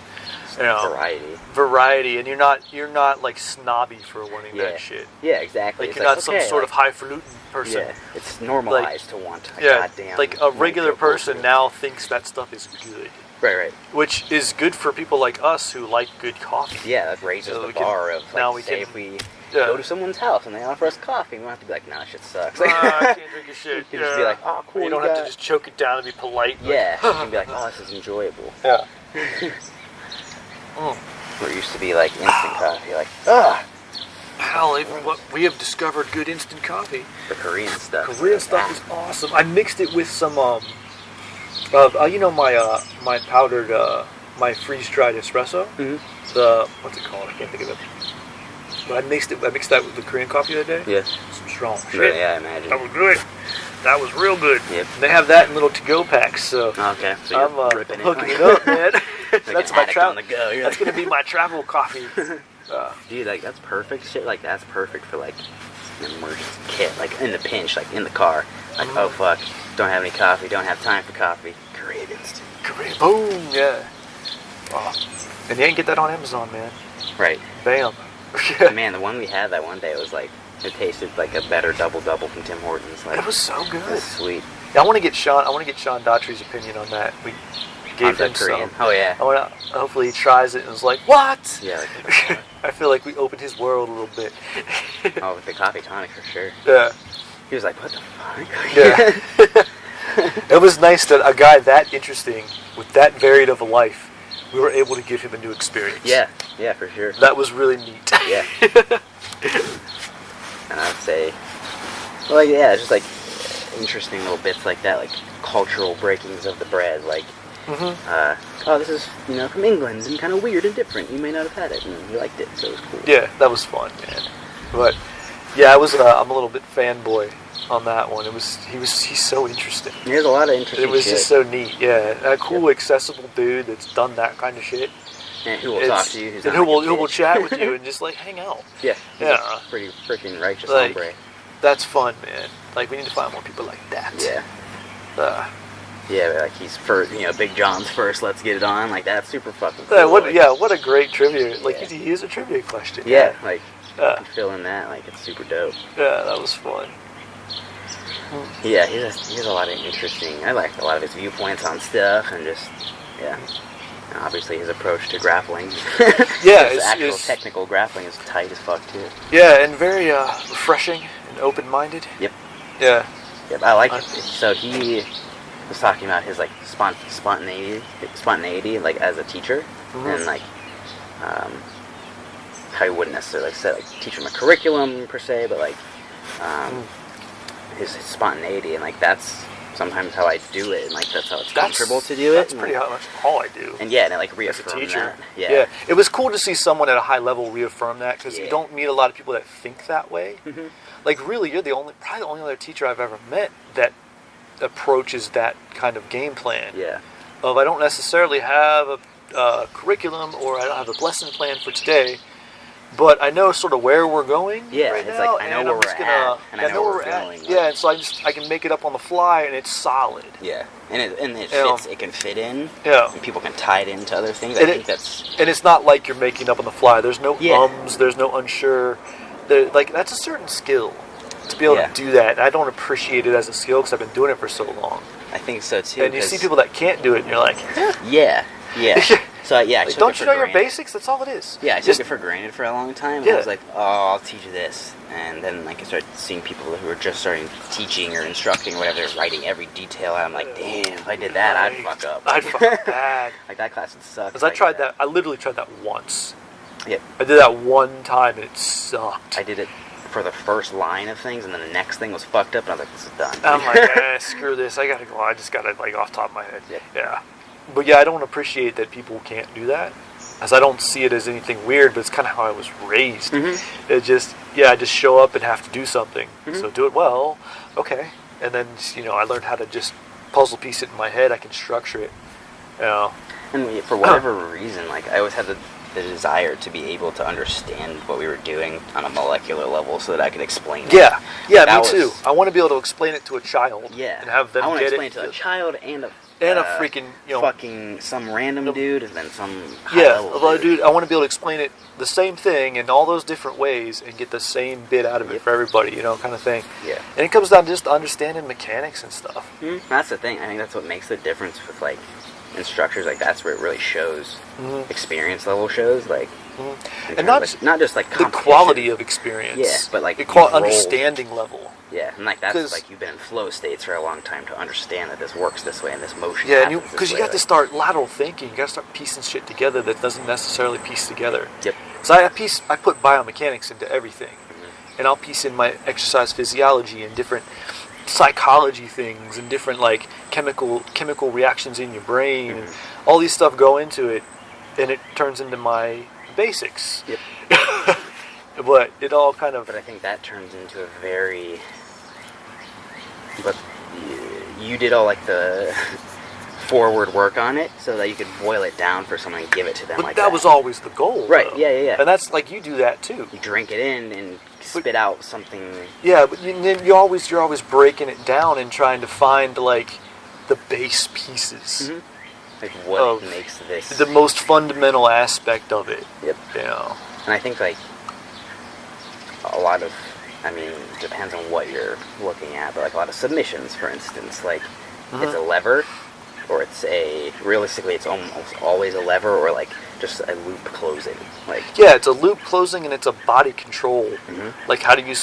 variety. And you're not like snobby for wanting that shit. Yeah, exactly. Like you're not some sort of highfalutin person. Yeah, it's normalized to want a goddamn. Like a regular person now thinks that stuff is good. Right. Which is good for people like us who like good coffee. Yeah, that raises the bar of like, now if we go to someone's house and they offer us coffee, we don't have to be like, nah, shit sucks. I can't drink a shit. You can just be like, oh, cool. You don't have to just choke it down and be polite. Yeah, you can be like, oh, this is enjoyable. Yeah. Where it used to be like instant coffee, like, ugh. Hell, even we have discovered good instant coffee. The Korean stuff. Korean stuff is awesome. I mixed it with some, my powdered, my freeze-dried espresso. Mm-hmm. What's it called? I can't think of it. But I mixed that with the Korean coffee the other day. Yeah. Some strong shit. Yeah, I imagine. That was good. That was real good. Yep. They have that in little to-go packs, so okay. So you're I'm hooking it up, man. That's my travel. On the go. That's gonna be my travel coffee. Dude, like that's perfect shit. Like that's perfect for like an emergency kit, like in the pinch, like in the car. Like oh fuck, don't have any coffee, don't have time for coffee. Korean instant. Korean, boom, yeah. And you ain't get that on Amazon, man. Right. Bam. Man, the one we had that one day was like it tasted like a better double from Tim Hortons. Like it was so good. It was sweet. Yeah, I want to get Sean Daugherty's opinion on that. We gave him Korean. some. Oh yeah. Hopefully he tries it and was like, what? Yeah. I feel like we opened his world a little bit. Oh, with the coffee tonic for sure. Yeah. He was like, what the fuck? Yeah. It was nice that a guy that interesting, with that varied of a life, we were able to give him a new experience. Yeah, for sure. That was really neat. Yeah. And I'd say, well, like, yeah, just like interesting little bits like that, like cultural breakings of the bread, like, oh, this is, from England and kind of weird and different. You may not have had it, and you liked it, so it was cool. Yeah, that was fun, man. But yeah, I'm a little bit fanboy on that one. He's so interesting. There's a lot of interesting. It was shit. just so neat. Yeah, a cool, accessible dude that's done that kind of shit. And who will talk to you? And who will chat with you and just like hang out. Yeah. Yeah. Pretty freaking righteous hombre. That's fun, man. Like we need to find more people like that. Yeah. Yeah, like he's Big John's first. Let's get it on. Like that's super fucking cool. What a great trivia. Like he used a trivia question. Yeah, like you can fill in that. Like it's super dope. Yeah, that was fun. Yeah, he has a lot of interesting. I like a lot of his viewpoints on stuff and just and obviously his approach to grappling. Yeah, his actual technical grappling is tight as fuck too. Yeah, and very refreshing and open-minded. Yep. Yeah. Yep, I like it. So he was talking about his like spontaneity, like as a teacher, and like how he wouldn't necessarily teach him a curriculum per se, but like his spontaneity, and like that's sometimes how I do it, and like that's how it's comfortable to do it. That's pretty much all I do. And yeah, and it like reaffirmed as a teacher. That. Yeah, it was cool to see someone at a high level reaffirm that because you don't meet a lot of people that think that way. Like really, you're probably the only other teacher I've ever met that approaches that kind of game plan. Yeah. Of I don't necessarily have a curriculum or I don't have a lesson plan for today, but I know sort of where we're going. Yeah, right it's now, like I know where we're at, and I know where we're going. Like, yeah, and so I can make it up on the fly, and it's solid. Yeah, and it fits. It can fit in. Yeah, and people can tie it into other things. I think that's. And it's not like you're making up on the fly. There's no ums. There's no unsure. That's a certain skill to be able to do that. And I don't appreciate it as a skill because I've been doing it for so long. I think so too. And you see people that can't do it, and you're like, yeah. So I took don't it you know granted. Your basics? That's all it is. Yeah, I took it for granted for a long time. I was like, oh, I'll teach you this, and then like I started seeing people who were just starting teaching or instructing, or whatever. They're writing every detail, and I'm like, damn, if I did that, I'd fuck up. I'd fuck up bad. Like that class would suck. Because I tried that. I literally tried that once. Yeah. I did that one time, and it sucked. I did it for the first line of things, and then the next thing was fucked up, and I was like, this is done. I'm like, screw this. I gotta go. I just gotta off the top of my head. Yeah. But I don't appreciate that people can't do that, as I don't see it as anything weird. But it's kind of how I was raised. It just, I just show up and have to do something. So do it well, okay. And then I learned how to just puzzle piece it in my head. I can structure it. And for whatever reason, like I always had the desire to be able to understand what we were doing on a molecular level so that I could explain it. Yeah, That me too. I want to be able to explain it to a child. Yeah. And have them I want to get explain it to a child and a freaking, fucking some random dude and then some dude, I want to be able to explain it the same thing in all those different ways and get the same bit out of it for everybody, kind of thing. Yeah. And it comes down to just understanding mechanics and stuff. Mm-hmm. That's the thing. I think that's what makes the difference with like instructors. Like that's where it really shows. Mm-hmm. Experience level shows like. Mm-hmm. And not just like the quality of experience. Yeah, but like the understanding level. Yeah, and like that's like you've been in flow states for a long time to understand that this works this way and this motion. Yeah, because you got to start lateral thinking. You got to start piecing shit together that doesn't necessarily piece together. Yep. So I put biomechanics into everything, and I'll piece in my exercise physiology and different psychology things and different like chemical reactions in your brain. And all these stuff go into it, and it turns into my basics. Yep. But it all kind of. But I think that turns into a very. But you did all like the forward work on it so that you could boil it down for someone and give it to them. But like that was always the goal, right? Though. Yeah. And that's like you do that too. You drink it in and spit out something. Yeah, but you're always breaking it down and trying to find like the base pieces. Mm-hmm. Like what makes this the most fundamental aspect of it. Yep. And I think like a lot of. I mean, it depends on what you're looking at, but like a lot of submissions, for instance, like it's a lever, or realistically it's almost always a lever, or like just a loop closing. Like it's a loop closing and it's a body control. Mm-hmm. Like how do you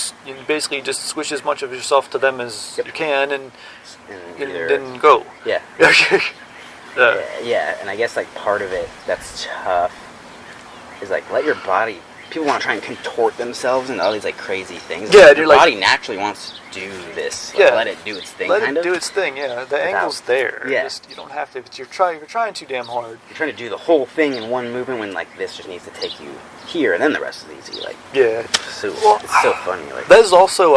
basically just squish as much of yourself to them as you can, and then go. Yeah. Yeah, and I guess like part of it that's tough is like let your body. People want to try and contort themselves and all these like crazy things. Yeah, your body naturally wants to do this. Like, let it do its thing. Let it do its thing. Yeah, the angle's there. Yeah, you don't have to. You're trying too damn hard. You're trying to do the whole thing in one movement when like this just needs to take you here, and then the rest is easy. Like it's so funny. Like that is also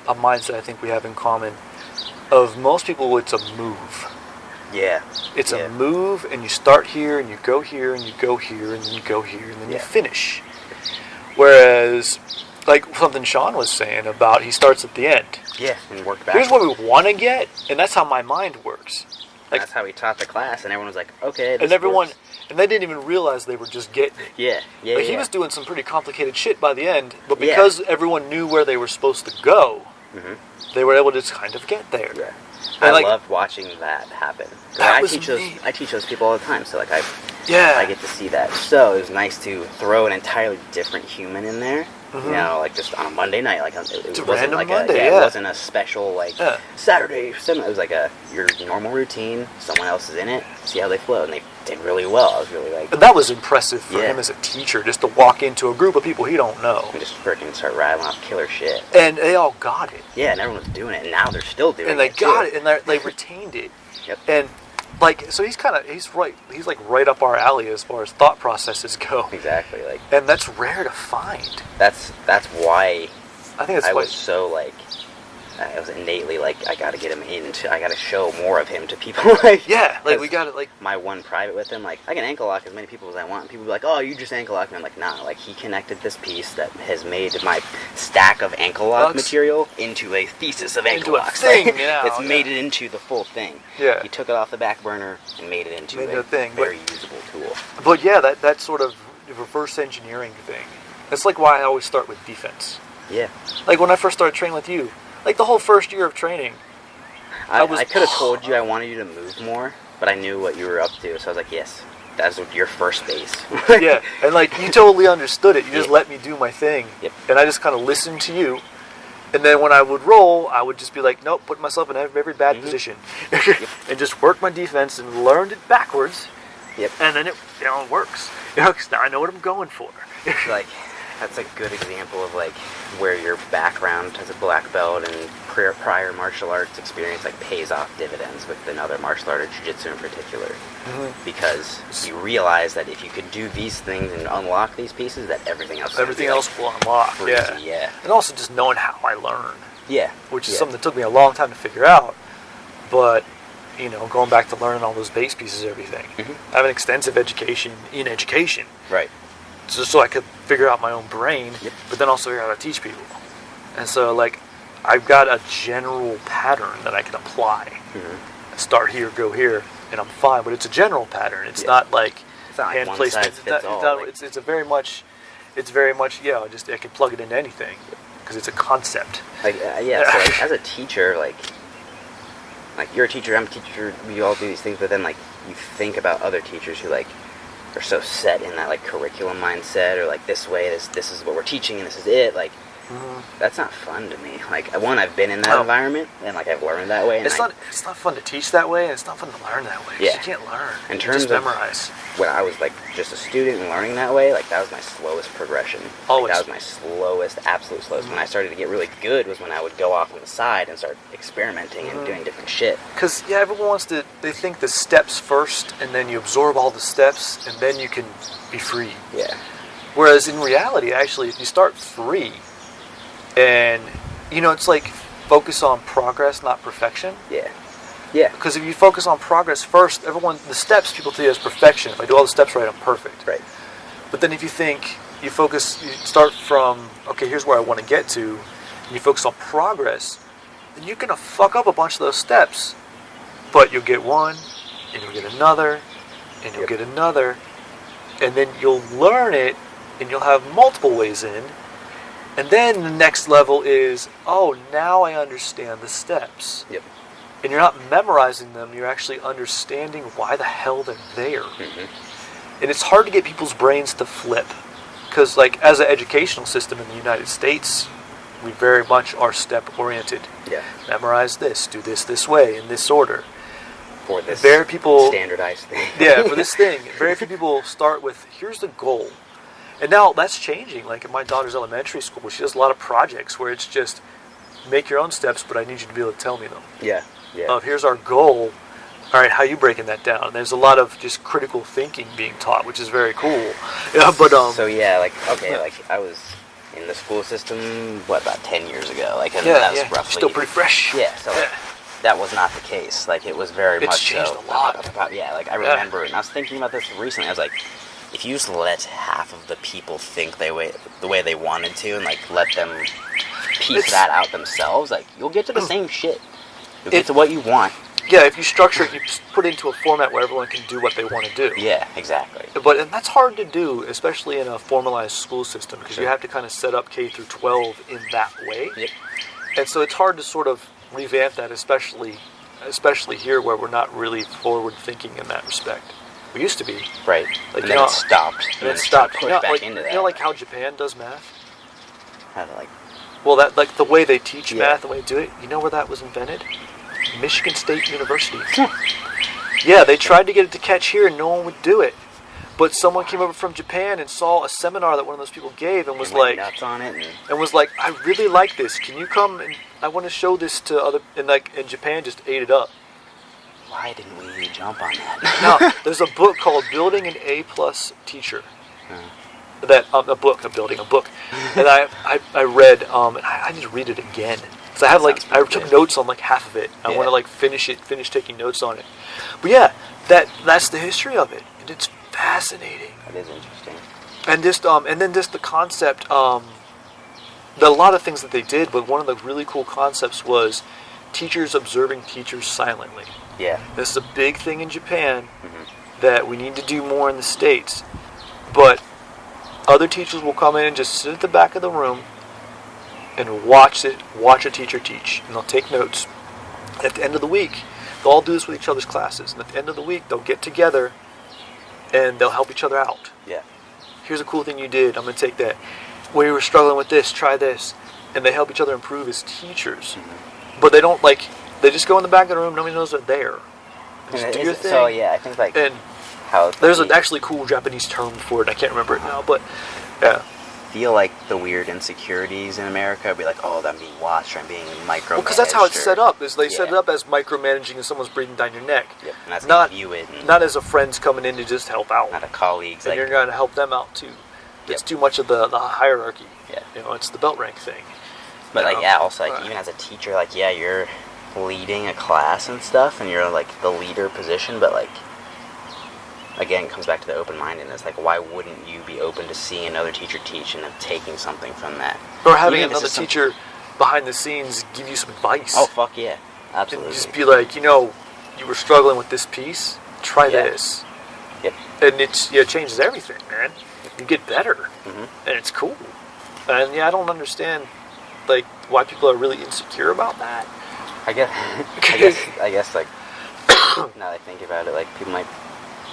a mindset I think we have in common. Of most people, it's a move. Yeah. It's a move, and you start here, and you go here, and you go here, and then you go here, and then you finish. Whereas, like something Sean was saying about he starts at the end. Yeah, and work back. Here's what we want to get, and that's how my mind works. Like, that's how he taught the class, and everyone was like, okay, this works. And and they didn't even realize they were just getting it. Yeah. He was doing some pretty complicated shit by the end, but because everyone knew where they were supposed to go, they were able to just kind of get there. Yeah. I love watching that happen. I teach those people all the time, so like I get to see that. So it was nice to throw an entirely different human in there. Like just on a Monday night, like it wasn't like it wasn't a special like Saturday. It was like your normal routine. Someone else is in it. See how they flow, and they did really well. I was really like. But that was impressive for him as a teacher, just to walk into a group of people he don't know and just freaking start rattling off killer shit. And they all got it. Yeah, and everyone was doing it, and now they're still doing it. And they got it, and they retained it. Yep. And. Like, so he's right up our alley as far as thought processes go. Exactly, like, and that's rare to find. That's why I think I was so like, I was innately like, I got to get him I got to show more of him to people. Like, we got it. Like my one private with him, like I can ankle lock as many people as I want. And people be like, oh, you just ankle lock me. I'm like, nah. Like he connected this piece that has made my stack of ankle lock material into a thesis of ankle locks. It's made it into the full thing. Yeah, he took it off the back burner and made it into a thing, very usable tool. But that sort of reverse engineering thing. That's like why I always start with defense. Yeah. Like when I first started training with you. Like the whole first year of training. I could have told you I wanted you to move more, but I knew what you were up to, so I was like, yes, that's your first base. Yeah, and like you totally understood it. You just let me do my thing. Yep. And I just kind of listened to you. And then when I would roll, I would just be like, nope, put myself in every bad position. And just work my defense and learned it backwards. Yep. And then it works. Now I know what I'm going for. Like, that's a good example of like where your background as a black belt and prior martial arts experience like pays off dividends with another martial art or jiu-jitsu in particular. Because you realize that if you could do these things and unlock these pieces, that everything else will unlock. Yeah. And also just knowing how I learn. Yeah. Which is something that took me a long time to figure out. But going back to learning all those base pieces of everything. I have an extensive education in education. Right. So I could figure out my own brain, but then also figure out how to teach people. And so, like, I've got a general pattern that I can apply. Start here, go here, and I'm fine. But it's a general pattern. It's not like hand placement. It's very much, I can plug it into anything because it's a concept. Like, so like, as a teacher, like you're a teacher, I'm a teacher, we all do these things, but then, like, you think about other teachers who, like, are so set in that, like, curriculum mindset, or, like, this way, this is what we're teaching, and this is it, like, that's not fun to me. Like, one, I've been in that environment, and, like, I've learned that way. And it's not fun to teach that way, and it's not fun to learn that way. Yeah. You can't learn. In terms just memorize. When I was, like, just a student and learning that way, like, that was my slowest progression. Always. Like, that was my absolute slowest. When I started to get really good was when I would go off on the side and start experimenting and doing different shit. Because, everyone they think the steps first, and then you absorb all the steps, and then you can be free. Yeah. Whereas in reality, actually, if you start free, and, it's like focus on progress, not perfection. Yeah. Yeah. Because if you focus on progress first, the steps people see as perfection. If I do all the steps right, I'm perfect. Right. But then if you think, you start from, okay, here's where I want to get to, and you focus on progress, then you're going to fuck up a bunch of those steps. But you'll get one, and you'll get another, and you'll get another, and then you'll learn it, and you'll have multiple ways in. And then the next level is, now I understand the steps. Yep. And you're not memorizing them, you're actually understanding why the hell they're there. And it's hard to get people's brains to flip. Because, like, as an educational system in the United States, we very much are step-oriented. Yeah. Memorize this, do this way, in this order. For this standardized thing. Yeah, for this thing. Very few people start with, here's the goal. And now that's changing. Like in my daughter's elementary school, she does a lot of projects where it's just make your own steps, but I need you to be able to tell me them. Yeah. Here's our goal. All right, how are you breaking that down? And there's a lot of just critical thinking being taught, which is very cool. Yeah, but so I was in the school system about 10 years ago. Like, and that was roughly still pretty fresh. Yeah. So that was not the case. Like, it was very much changed so. A lot. Like I remember, and I was thinking about this recently. I was like, if you just let half of the people think the way they wanted to, and, like, let them piece that out themselves, like, you'll get to the same shit. You'll get to what you want. Yeah, if you structure it, you put it into a format where everyone can do what they want to do. Yeah, exactly. And that's hard to do, especially in a formalized school system, because you have to kind of set up K through 12 in that way. Yep. And so it's hard to sort of revamp that, especially here where we're not really forward thinking in that respect. We used to be. Right. Like, and then it stopped. And it stopped. Pushed back into that. Like how Japan does math? How to, like... Well, that, like, the way they teach math, the way they do it, you know where that was invented? Michigan State University. Yeah, they tried to get it to catch here and no one would do it. But someone came over from Japan and saw a seminar that one of those people gave and was like... nuts on it. And was like, I really like this. Can you come and I want to show this to other... And, like, and Japan just ate it up. Why didn't we jump on that? No, there's a book called Building an A-plus Teacher. That a book. And I read, and I need to read it again. Because I took notes on like half of it. I want to like finish taking notes on it. But yeah, that's the history of it. And it's fascinating. That is interesting. And just and then just the concept, there are a lot of things that they did, but one of the really cool concepts was teachers observing teachers silently. Yeah. This is a big thing in Japan that we need to do more in the States. But other teachers will come in and just sit at the back of the room and watch a teacher teach. And they'll take notes. At the end of the week, they'll all do this with each other's classes. And at the end of the week, they'll get together and they'll help each other out. Yeah. Here's a cool thing you did. I'm going to take that. When you were struggling with this, try this. And they help each other improve as teachers. But they don't, like, they just go in the back of the room. Nobody knows they're there. Just do your thing. So, yeah, I think, like, and how... There's an actually cool Japanese term for it. I can't remember it now, but, yeah. Feel like the weird insecurities in America would be like, oh, I'm being watched, I'm being micromanaged. Well, because that's how it's set up. Is they set it up as micromanaging and someone's breathing down your neck. Yep, and that's how you view it. Not as a friend's coming in to just help out. Not a colleague's. And you're going to help them out, too. It's too much of the hierarchy. Yeah. You know, it's the belt rank thing. But, like, also, like, even as a teacher, like, yeah, you're leading a class and stuff, and you're like the leader position, but like, again, it comes back to the open-mindedness. Like, why wouldn't you be open to seeing another teacher teach and taking something from that? Or having another teacher behind the scenes give you some advice. Oh, fuck yeah. Absolutely. And just be like, you know, you were struggling with this piece, try this. Yep. And it changes everything, man. You get better. Mm-hmm. And it's cool. And I don't understand, like, why people are really insecure about that. I guess, like, now that I think about it, like, people might,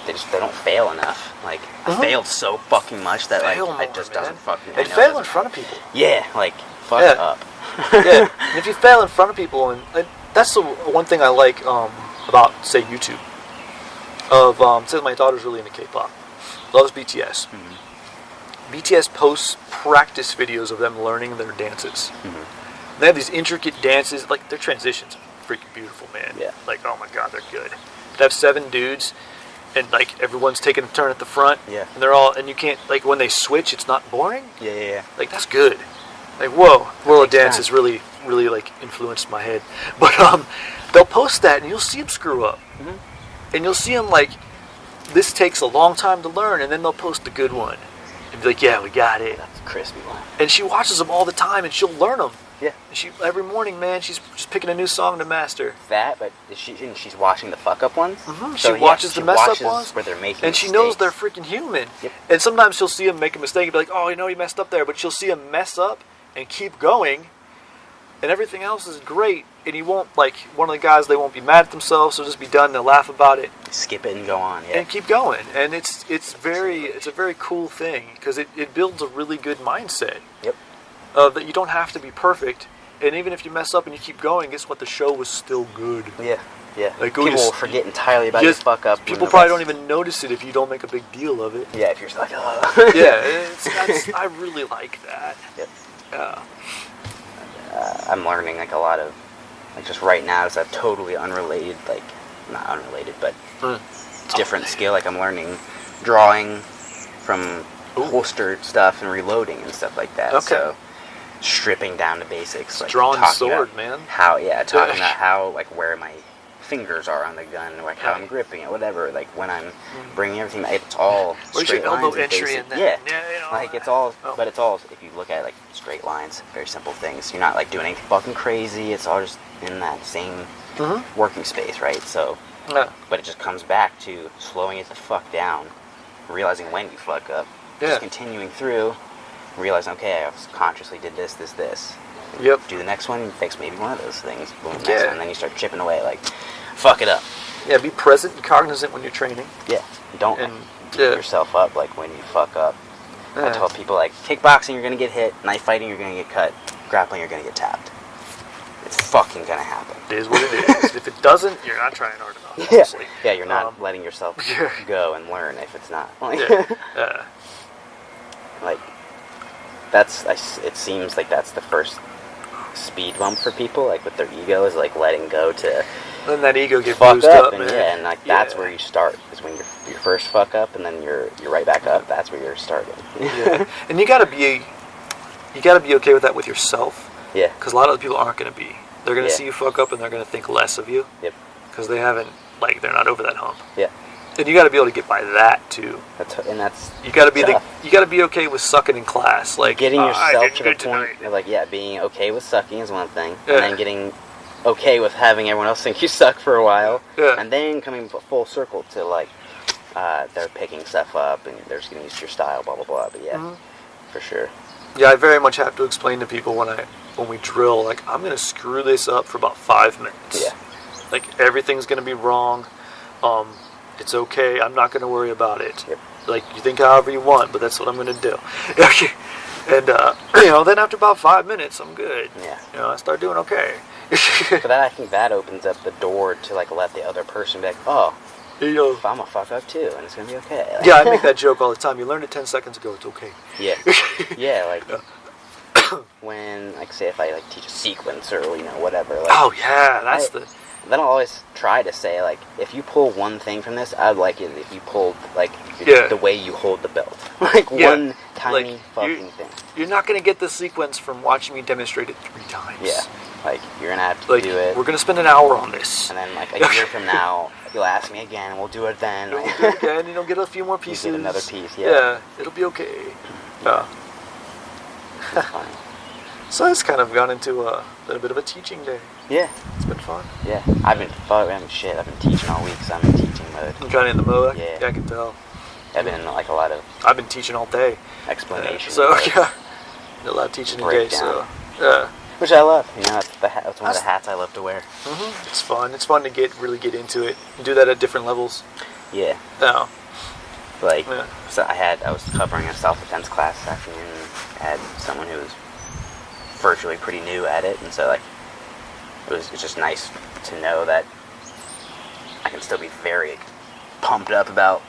they don't fail enough. Like, I failed so fucking much that, like, it just doesn't fucking... And fail in front of people. Yeah, like, fuck up. Yeah, and if you fail in front of people, and that's the one thing I like about, say, YouTube. Say my daughter's really into K-pop. Loves BTS. Mm-hmm. BTS posts practice videos of them learning their dances. Mm-hmm. They have these intricate dances, like, their transitions are freaking beautiful, man. Yeah. Like, oh my god, they're good. They have 7 dudes, and, like, everyone's taking a turn at the front. Yeah. And they're all, and you can't, like, when they switch, it's not boring. Yeah. Like, that's good. Like, whoa, world of dance has really, like, influenced my head. But, they'll post that, and you'll see them screw up. Mm-hmm. And you'll see them, like, this takes a long time to learn, and then they'll post a good one. And be like, yeah, we got it. That's a crispy one. And she watches them all the time, and she'll learn them. Yeah. And every morning, man, she's just picking a new song to master. That, but she's watching the fuck-up ones? Mm-hmm. So, she watches the mess-up ones. Where they're making and she knows they're freaking human. Yep. And sometimes she'll see him make a mistake and be like, oh, you know, he messed up there. But she'll see him mess up and keep going, and everything else is great. And he won't, like, one of the guys, they won't be mad at themselves. They'll just be done. They'll laugh about it. Skip it and go on, yeah. And keep going. And it's a very cool thing, because it builds a really good mindset. Yep. That you don't have to be perfect. And even if you mess up and you keep going, guess what? The show was still good. Yeah. Like, people will forget entirely about your fuck up. People probably don't even notice it if you don't make a big deal of it. Yeah, if you're just like, oh. Yeah, I really like that. Yep. Yeah. I'm learning, like, a lot of, like, just right now, it's a totally unrelated, like, not unrelated, but different skill. Like, I'm learning drawing from holstered stuff and reloading and stuff like that. Okay. So, stripping down to basics. Like, drawing sword, man. Talking about how, like, where my fingers are on the gun, like, how I'm gripping it, whatever. Like, when I'm bringing everything, it's all Where's straight your lines. elbow entry in that? Yeah. You know, like, it's all, but it's all, if you look at it, like, straight lines, very simple things. You're not, like, doing anything fucking crazy. It's all just in that same working space, right? So, but it just comes back to slowing it the fuck down, realizing when you fuck up, just continuing through, realizing, okay, I consciously did this. Yep. Do the next one, fix maybe one of those things, boom, next one, and then you start chipping away, like, fuck it up. Yeah, be present and cognizant when you're training. Yeah, don't beat yourself up, like, when you fuck up. I tell people, like, kickboxing, you're gonna get hit, knife fighting, you're gonna get cut, grappling, you're gonna get tapped. It's fucking gonna happen. It is what it is. If it doesn't, you're not trying hard enough, honestly. Yeah, you're not letting yourself go and learn if it's not. Like, like, it seems like that's the first speed bump for people, like, with their ego, is, like, letting go to then that ego get fuck bruised up, man. And and, like, that's where you start, is when you first fuck up, and then you're right back up. That's where you're starting. And you gotta be okay with that with yourself. Yeah. Because a lot of the people aren't gonna be. They're gonna see you fuck up, and they're gonna think less of you. Yep. Because they haven't, like, they're not over that hump. Yeah. And you gotta be able to get by that too. You gotta be okay with sucking in class, like getting yourself to the point of, like, being okay with sucking is one thing, and then getting okay with having everyone else think you suck for a while, and then coming full circle to, like, they're picking stuff up and they're just getting used to your style, blah blah blah. But for sure. Yeah, I very much have to explain to people when we drill, like, I'm gonna screw this up for about 5 minutes. Yeah. Like, everything's gonna be wrong. It's okay. I'm not gonna worry about it. Yep. Like, you think however you want, but that's what I'm gonna do. Okay. And then after about 5 minutes, I'm good. Yeah. I start doing okay. But then I think that opens up the door to, like, let the other person be like, oh, I'm gonna fuck up too, and it's gonna be okay. Like, yeah, I make that joke all the time. You learned it 10 seconds ago. It's okay. Yeah. Yeah, like, when, like, say if I, like, teach a sequence or, whatever. Like, then I'll always try to say, like, if you pull one thing from this, I'd like it if you pulled, like, the way you hold the belt. Like, one tiny fucking thing. You're not going to get the sequence from watching me demonstrate it 3 times. Yeah. Like, you're gonna have to Like, do it. we're gonna spend an hour on this. And then, like, a year from now, you'll ask me again, and we'll do it then. You'll do it again, and you'll get a few more pieces. You get another piece, yeah. Yeah, it'll be okay. Yeah. It's funny. So it's kind of gone into a little bit of a teaching day. Yeah. It's been fun. Yeah. I've been teaching all week, so I'm in teaching mode. I'm kind of in the mode. Yeah. Yeah, I can tell. I've been in, like, a lot of I've been teaching all day. explanation. So, yeah. A lot of teaching today, so, yeah. Which I love. You know, that's one of the hats I love to wear. Mm-hmm. It's fun. It's fun to really get into it and do that at different levels. Yeah. No. Like, Yeah. so I was covering a self-defense class this afternoon. I had someone who was virtually pretty new at it, and so, like, it's just nice to know that I can still be very pumped up about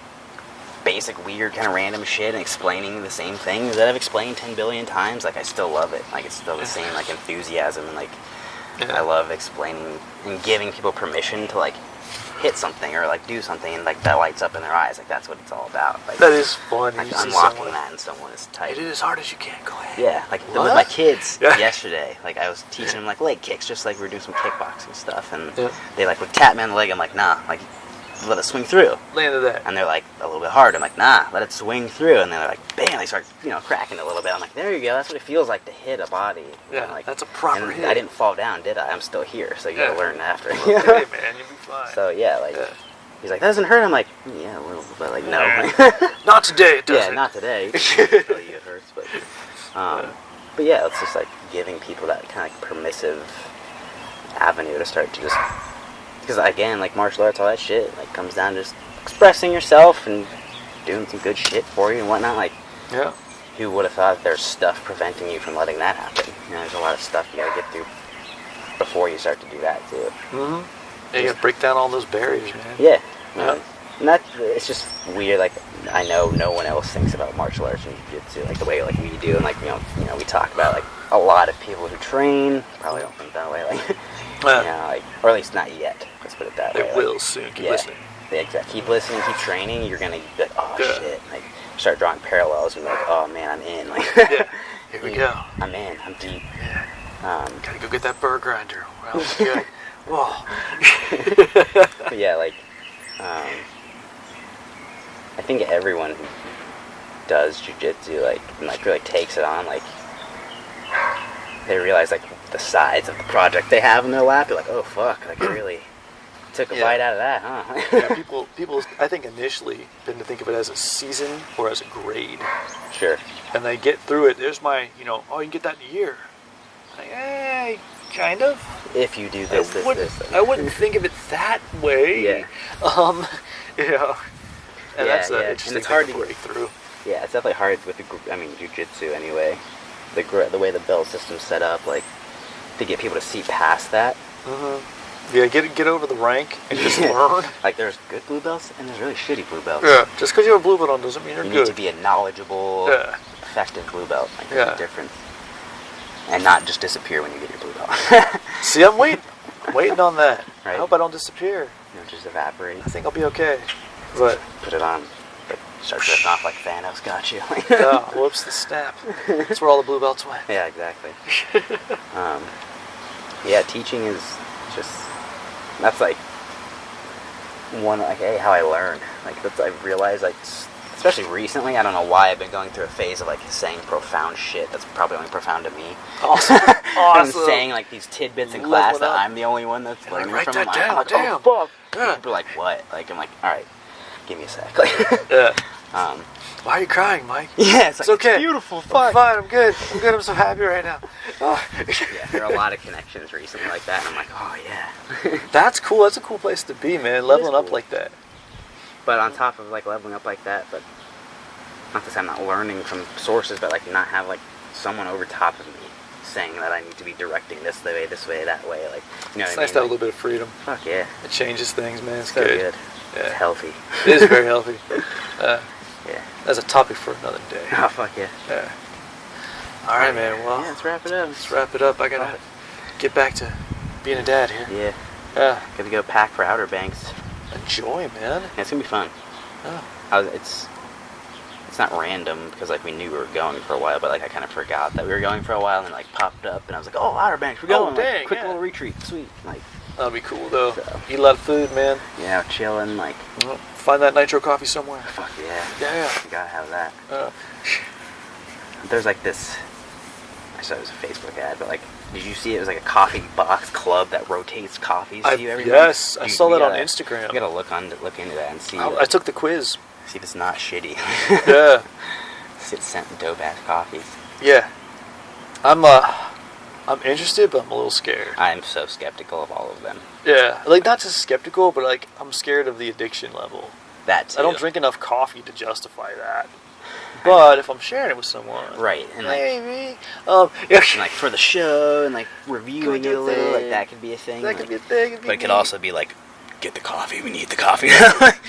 basic, weird, kind of random shit and explaining the same things that I've explained 10 billion times. Like, I still love it. Like, it's still the same, like, enthusiasm, and, like, I love explaining and giving people permission to, like, hit something or, like, do something, and, like, that lights up in their eyes. Like, that's what it's all about. Like, that is fun. Like, You see unlocking someone, that in someone is tight. hit it as hard as you can. Go ahead. Yeah, like, with my kids yesterday, like, I was teaching them, like, leg kicks, just like we were doing some kickboxing stuff, and they, like, would tap me on the leg. I'm like, nah, like, let it swing through. Landed that. And they're like, a little bit hard. I'm like, nah, let it swing through. And then they're like, bam, they start, cracking it a little bit. I'm like, there you go. That's what it feels like to hit a body. Yeah, like, that's a proper and hit. I didn't fall down, did I? I'm still here, so you gotta learn after. Hey, man, you'll be fine. So, yeah, like, he's like, that doesn't hurt? I'm like, yeah, a little bit, like, no. Not today, it doesn't. Yeah, not today. I can tell you it hurts, but yeah, it's just, like, giving people that kind of, like, permissive avenue to start to just, because, again, like, martial arts, all that shit, like, comes down to just expressing yourself and doing some good shit for you and whatnot. Like, who would have thought there's stuff preventing you from letting that happen? There's a lot of stuff you gotta get through before you start to do that, too. Mm-hmm. Yeah, you gotta break down all those barriers, man. Yeah. And that, it's just weird, like, I know no one else thinks about martial arts and jiu-jitsu like the way, like, we do, and, like, we talk about, like, a lot of people who train probably don't think that way, like, like, or at least not yet, let's put it that way. They will soon, keep listening. Keep listening, keep training, you're gonna be like, oh shit, like, start drawing parallels and be like, oh man, I'm in, like, here we go. I'm in, I'm deep. Gotta go get that burr grinder. Well, good. Whoa. But yeah, like, I think everyone who does jiu-jitsu, like, really takes it on, like, they realize, like, the size of the project they have in their lap. They're like, oh fuck, like, I really took a bite out of that, huh? Yeah, people, I think initially tend to think of it as a season or as a grade. Sure. And they get through it. There's my, oh, you can get that in a year. Like, kind of. If you do this, I wouldn't think of it that way. Yeah. And that's an interesting and it's hard thing to break through. Yeah, it's definitely hard with jiu-jitsu anyway. The way the belt system's set up, like, to get people to see past that. Mm-hmm. Yeah, get over the rank and just learn. Like, there's good blue belts and there's really shitty blue belts. Yeah, just because you have a blue belt on doesn't mean you're good. You need to be a knowledgeable, effective blue belt. Like, there's a difference. And not just disappear when you get your blue belt. See, I'm waiting on that. Right? I hope I don't disappear. Just evaporate. I think I'll be okay. But put it on. Start drifting off like Thanos got you. Whoops, the snap. That's where all the blue belts went. Yeah, exactly. Yeah, teaching is just, that's like one, like, hey, how I learn. Like, that's, I've realized, like, especially recently, I don't know why I've been going through a phase of, like, saying profound shit that's probably only profound to me. Awesome. I'm saying, like, these tidbits in class that I'm the only one that's learning write from. that down, like, damn. Oh, fuck. People are like, what? Like, I'm like, alright, give me a sec. Like, why are you crying, Mike? Yeah, it's okay. It's beautiful. Fuck. I'm fine. I'm good. I'm so happy right now. Yeah, there are a lot of connections recently like that, and I'm like, oh yeah. That's cool. That's a cool place to be, man. Leveling up like that. But on top of, like, leveling up like that, but not to say I'm not learning from sources, but, like, not have, like, someone over top of me saying that I need to be directing this way, that way. Like, you know what I mean? It's nice to have a little bit of freedom. Fuck yeah. It changes things, man. It's so good. Yeah. It's healthy. It is very healthy. Yeah. That's a topic for another day. Oh, fuck yeah. Yeah. All right, man. Well, let's wrap it up. I gotta get back to being a dad here. Yeah. Yeah. Gotta go pack for Outer Banks. Enjoy, man. Yeah, it's gonna be fun. Oh. It's it's not random because like we knew we were going for a while, but like I kind of forgot that we were going for a while, and then like popped up, and I was like, oh, Outer Banks, we're going. Dang, like, quick little retreat, sweet. Like that'll be cool though. So. Eat a lot of food, man. Yeah, chilling. Like find that nitro coffee somewhere. Fuck yeah. Yeah. You gotta have that. There's like this. I saw it was a Facebook ad, but like, did you see it? It was like a coffee box club that rotates coffees to you every month. Yes, I saw that on Instagram. You gotta look into that and see. I took the quiz. See if it's not shitty. Yeah. See if it's sent dope ass coffees. Yeah. I'm interested, but I'm a little scared. I'm so skeptical of all of them. Yeah, like not just skeptical, but like I'm scared of the addiction level. That too. I don't drink enough coffee to justify that. But if I'm sharing it with someone, right, and maybe, and like for the show and like reviewing it a little, like that could be a thing. That could be a thing. But it could also be like, get the coffee. We need the coffee.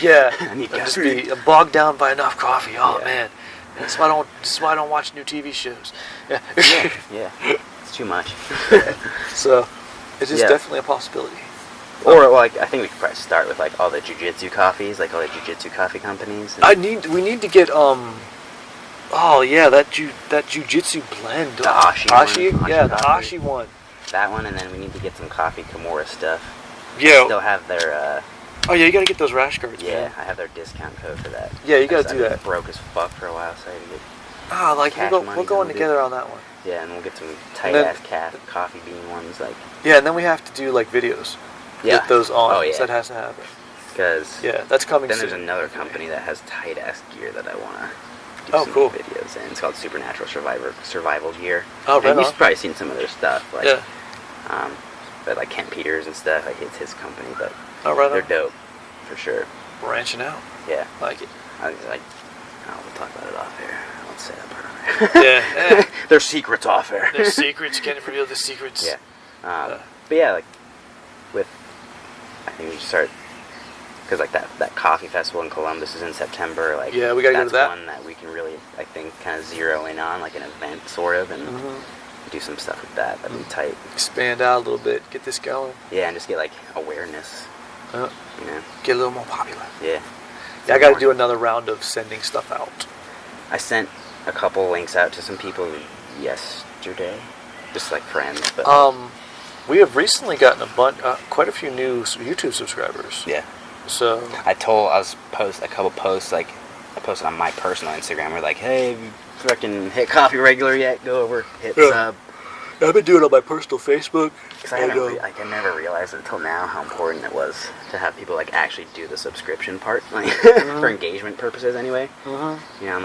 Yeah, I need just be bogged down by enough coffee. Oh man, that's why I don't watch new TV shows. Yeah, yeah, it's too much. So it is definitely a possibility. Or like I think we could probably start with like all the jiu-jitsu coffees, like all the jiu-jitsu coffee companies. We need to get oh yeah, that jiu-jitsu blend. The Ashi one. Yeah, the Ashi one. That one, and then we need to get some Coffee Kimura stuff. Yeah. They'll have their oh yeah, you gotta get those rash guards. Yeah, man. I have their discount code for that. Yeah, you gotta do that. Broke as fuck for a while, so I had to get we're going together on that one. Yeah, and we'll get some tight ass coffee bean ones, like. Yeah, and then we have to do like videos. Yeah. With those on. Oh yeah. That has to happen. Because that's coming. Then soon. there's another company that has tight ass gear that I wanna do some cool. videos in. It's called Supernatural Survival Gear. Oh, right. You've probably seen some of their stuff, like yeah. But like Kent Peters and stuff. Like it's his company, but they're dope for sure. Branching out. Yeah. Like it. We'll talk about it off air. I won't say that part. Yeah. There's secrets off air. There's secrets. You can't reveal the secrets. Yeah. But yeah, like I think we should start because like that coffee festival in Columbus is in September. Like we gotta go to that. That's one that we can really I think kind of zero in on, like an event sort of, and do some stuff with that. That'd be tight. Expand out a little bit. Get this going. Yeah, and just get like awareness. You know, get a little more popular. Yeah. Yeah, I got to do another round of sending stuff out. I sent a couple links out to some people yesterday, just like friends. But we have recently gotten quite a few new YouTube subscribers. Yeah. So I post a couple posts, like I posted on my personal Instagram. We're like, hey, have you fucking hit Coffee Regular yet? Go over, hit sub. I've been doing it on my personal Facebook. Because I never realized until now how important it was to have people like actually do the subscription part, like for engagement purposes anyway. You know,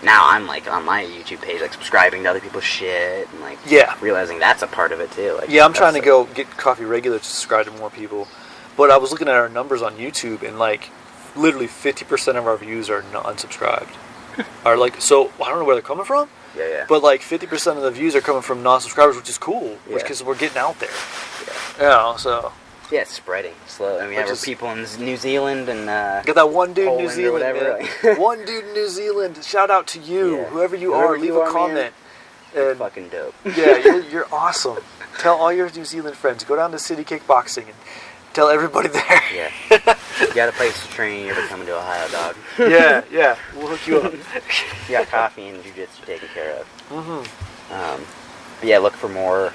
I'm like on my YouTube page, like subscribing to other people's shit and like realizing that's a part of it too. Like I'm trying to go get Coffee Regular to subscribe to more people, but I was looking at our numbers on YouTube and like literally 50% of our views are unsubscribed. Are like so I don't know where they're coming from. Yeah. But like 50% of the views are coming from non-subscribers, which is cool, because we're getting out there. So. Yeah, it's spreading slow. I mean, there were people in New Zealand and got that one dude in New Poland Zealand, man. One dude in New Zealand. Shout out to you, whoever you are. Leave a comment. You're fucking dope. Yeah, you're awesome. Tell all your New Zealand friends. Go down to City Kick Boxing and tell everybody there. Yeah. You got a place to train. You're coming to Ohio, dog. Yeah. We'll hook you up. You got coffee and jiu-jitsu taken care of. But yeah, look for more.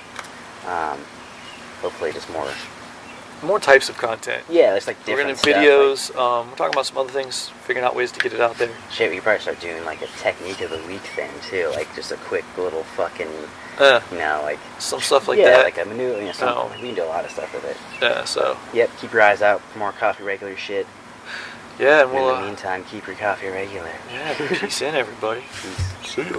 Hopefully, just more types of content. Yeah, there's like different. We're gonna videos. We're talking about some other things, figuring out ways to get it out there. Shit, we could probably start doing like a technique of the week thing too, like just a quick little fucking, like some stuff like that. Yeah, like a maneuver. We can do a lot of stuff with it. Yeah. So. Yep. Keep your eyes out for more Coffee Regular shit. Yeah, and in the meantime, keep your coffee regular. Yeah, peace in, everybody. Peace. See you.